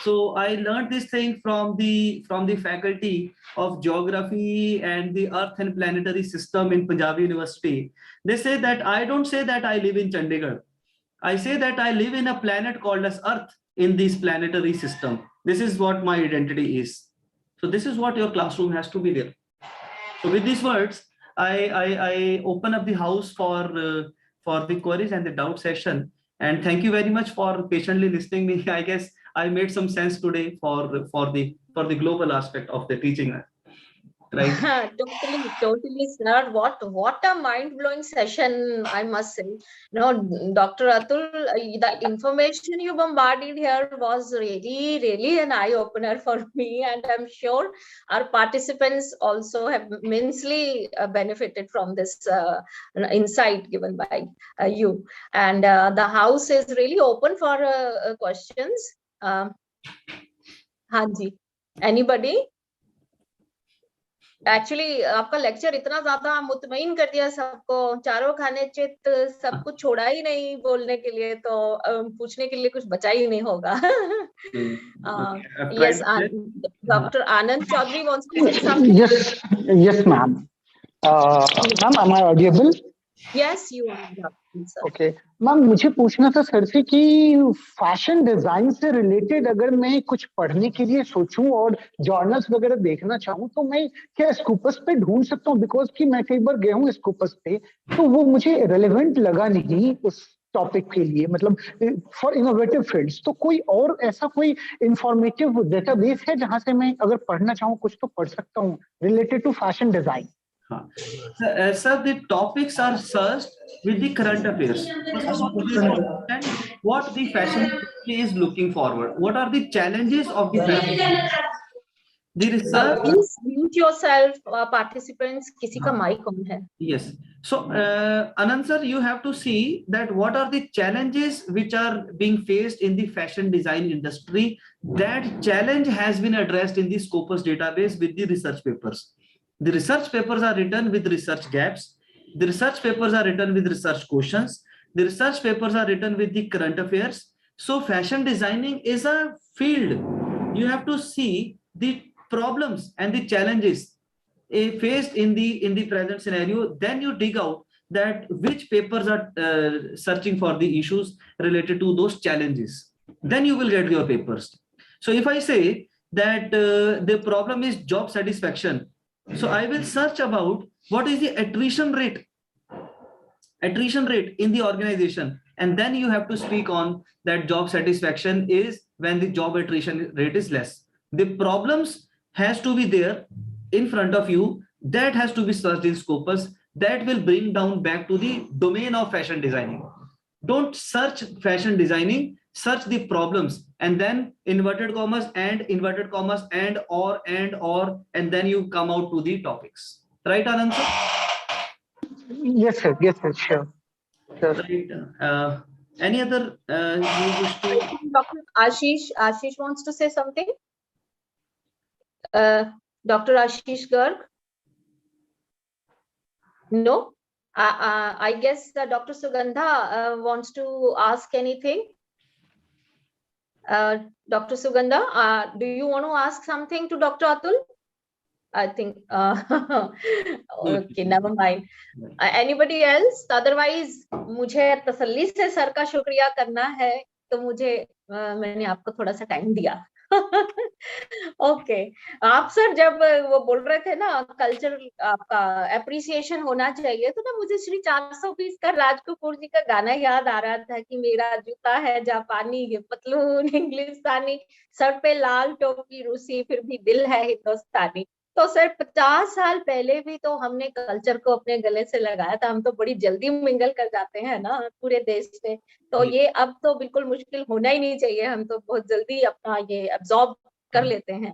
So I learned this thing from the faculty of geography and the earth and planetary system in Punjab University. They say that I don't say that I live in Chandigarh. I say that I live in a planet called as Earth in this planetary system. This is what my identity is. So this is what your classroom has to be there. So with these words, I open up the house for the queries and the doubt session. And thank you very much for patiently listening me. I guess I made some sense today for the global aspect of the teaching. right? Totally, sir. What a mind-blowing session, I must say. No, Dr. Atul, the information you bombarded here was really an eye-opener for me, and I'm sure our participants also have immensely benefited from this insight given by you. And the house is really open for questions. Hanji, anybody? Actually आपका lecture इतना ज्यादा मुतमईन कर दिया सबको, चारों खाने चित, सब कुछ छोड़ा ही नहीं बोलने के लिए, तो पूछने के लिए कुछ बचा ही नहीं होगा. Yes, Dr. Anand Chaudhary wants to say something. Yes, ma'am. Ma'am, am I audible? Yes, you are. Sir. Okay. Ma'am मुझे पूछना था सर से कि फैशन डिजाइन से रिलेटेड अगर मैं कुछ पढ़ने के लिए सोचूं और जर्नल्स वगैरह देखना चाहूं तो मैं क्या स्कूपस पे ढूंढ सकता हूं? बिकॉज कि मैं कई बार गया हूं स्कूपस पे तो वो मुझे रेलेवेंट लगा नहीं उस टॉपिक के लिए, मतलब फॉर इनोवेटिव फील्ड्स. तो कोई और ऐसा कोई इंफॉर्मेटिव डेटाबेस है जहां से मैं अगर पढ़ना चाहूं कुछ तो पढ़ सकता हूं related to fashion design? Sir, the topics are searched with the current affairs. First of all, we will understand what the fashion industry is looking forward. What are the challenges of the fashion industry? The research. Please mute yourself, participants. किसी का mic on है? Yes. So, Anand sir, you have to see that what are the challenges which are being faced in the fashion design industry. That challenge has been addressed in the Scopus database with the research papers. The research papers are written with research gaps. The research papers are written with research questions. The research papers are written with the current affairs. So fashion designing is a field. You have to see the problems and the challenges faced in the present scenario. Then you dig out that which papers are searching for the issues related to those challenges. Then you will get your papers. So if I say that the problem is job satisfaction, so I will search about what is the attrition rate in the organization, and then you have to speak on that job satisfaction is when the job attrition rate is less. The problems has to be there in front of you, that has to be searched in Scopus. That will bring down back to the domain of fashion designing. Don't search fashion designing, search the problems, and then inverted commas and or, and then you come out to the topics. Right, Anand sir? Yes, sir. Yes, sir. Sure. Right. Any other you wish to? Dr. Ashish wants to say something. Dr. Ashish Garg? No? I guess Dr. Sugandha wants to ask anything. Dr. Sugandha, do you want to ask something to Dr. Atul? I think, okay, never mind. Anybody else? Otherwise, मुझे तसल्ली से sir का शुक्रिया करना है, तो मैंने आपको थोड़ा सा टाइम दिया. ओके, आप सर जब वो बोल रहे थे ना कल्चर आपका एप्रिसिएशन होना चाहिए, तो ना मुझे श्री 420 का राज कपूर जी का गाना याद आ रहा था कि मेरा जूता है जापानी, ये पतलून इंग्लिस्तानी, सर पे लाल टोपी रूसी, फिर भी दिल है हिंदुस्तानी. तो सर 50 साल पहले भी तो हमने कल्चर को अपने गले से लगाया था. हम तो बड़ी जल्दी मिंगल कर जाते हैं ना पूरे देश में, तो ये अब तो बिल्कुल मुश्किल होना ही नहीं चाहिए. हम तो बहुत जल्दी अपना ये एब्जॉर्ब कर लेते हैं.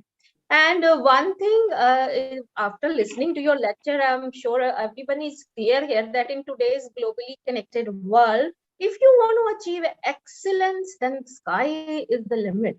And one thing, after listening to your lecture, I'm sure everyone is clear here that in today's globally connected world, if you want to achieve excellence, then sky is the limit.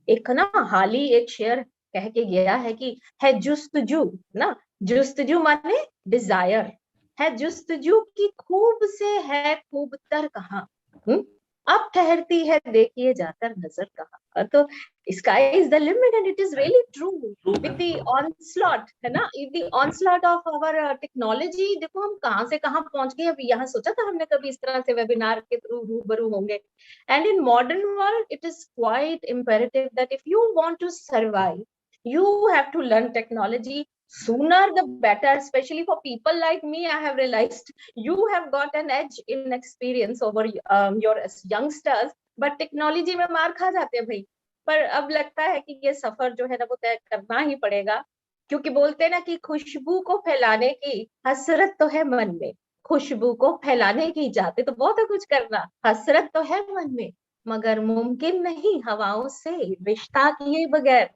एक ना हाल ही एक शेर कह के गया है कि है जुस्तजू ना, जुस्तजू माने डिजायर, है जुस्तजू की खूब से है खूब तर कहाँ, अब ठहरती है देखिए जाकर नजर कहाँ. तो sky is the limit, and it is really true with the onslaught, है ना, the onslaught of our technology. देखो हम कहाँ से कहाँ पहुंच गए. अभी यहाँ सोचा था हमने कभी इस तरह से वेबिनार के थ्रू रूबरू होंगे. And in modern world, it is quite imperative that if you want to survive, you have to learn technology sooner the better, especially for people like me. I have realized you have got an edge in experience over your youngsters, but technology में मार खा जाते हैं भाई. पर अब लगता है कि ये सफर जो है ना वो तय करना ही पड़ेगा. क्योंकि बोलते हैं ना कि खुशबू को फैलाने की हसरत तो है मन में, खुशबू को फैलाने की जाते तो बहुत है कुछ करना, हसरत तो है मन में, मगर मुमकिन नहीं हवाओं से रिश्ता किए बगैर।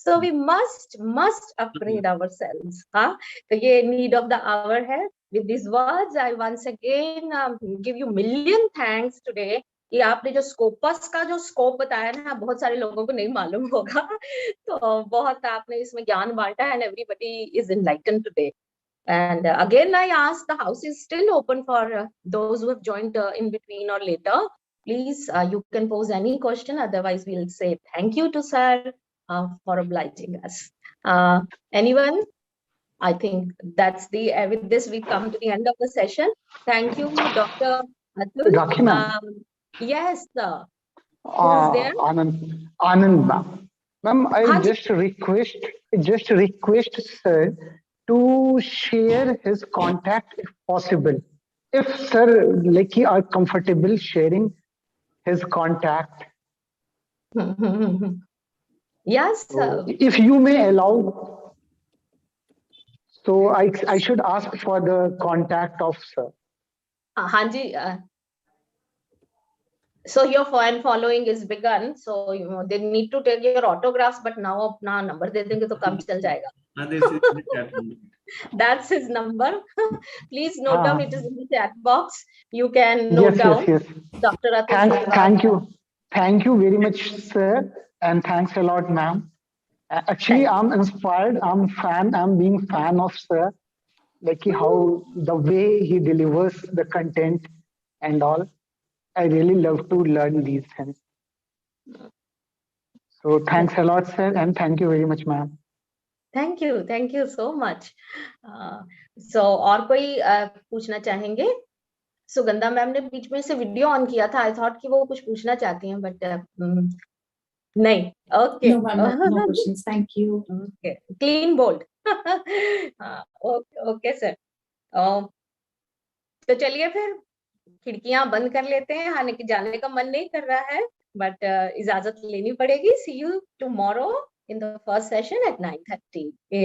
So we must upgrade ourselves. हाँ, तो ये नीड ऑफ द आवर है। With these words, I once again give you million thanks today कि आपने जो स्कोपस का जो स्कोप बताया ना, बहुत सारे लोगों को नहीं मालूम होगा, तो बहुत आपने इसमें ज्ञान बांटा, and everybody is enlightened today. And again, I ask, the house is still open for those who have joined in between or later. Please, you can pose any question. Otherwise, we'll say thank you to sir for obliging us. Anyone? I think that's the, with this, we come to the end of the session. Thank you, Dr. Atul. Rakhi ma'am. Yes, sir. Who's there? Anand ma'am. Ma'am, I Haan ji. just request sir to share his contact if possible. If sir like you are comfortable sharing his contact. Yes, sir. So, if you may allow. So I should ask for the contact of sir. हाँ जी. So your fan following is begun. So you know they need to take your autographs, but now अपना number दे देंगे तो काम चल जाएगा. This is the chat number. That's his number. Please note down. It is in the chat box. You can note down. Yes. Dr. Atul. Thank you very much, sir, and thanks a lot, ma'am. Actually, I'm inspired. I'm being fan of sir. Like how the way he delivers the content and all. I really love to learn these things. So thanks a lot, sir, and thank you very much, ma'am. Thank you so much. So और कोई पूछना चाहेंगे? Sugandha ma'am ने बीच में से video on किया था. I thought कि वो कुछ पूछना चाहती हैं, but नहीं. Okay. No, ma'am, no questions. Thank you. Okay. Clean bold. Okay, sir. तो चलिए फिर खिड़कियां बंद कर लेते हैं. आने के जाने का मन नहीं कर रहा है, बट इजाजत लेनी पड़ेगी. See you tomorrow in the first session at 9:30.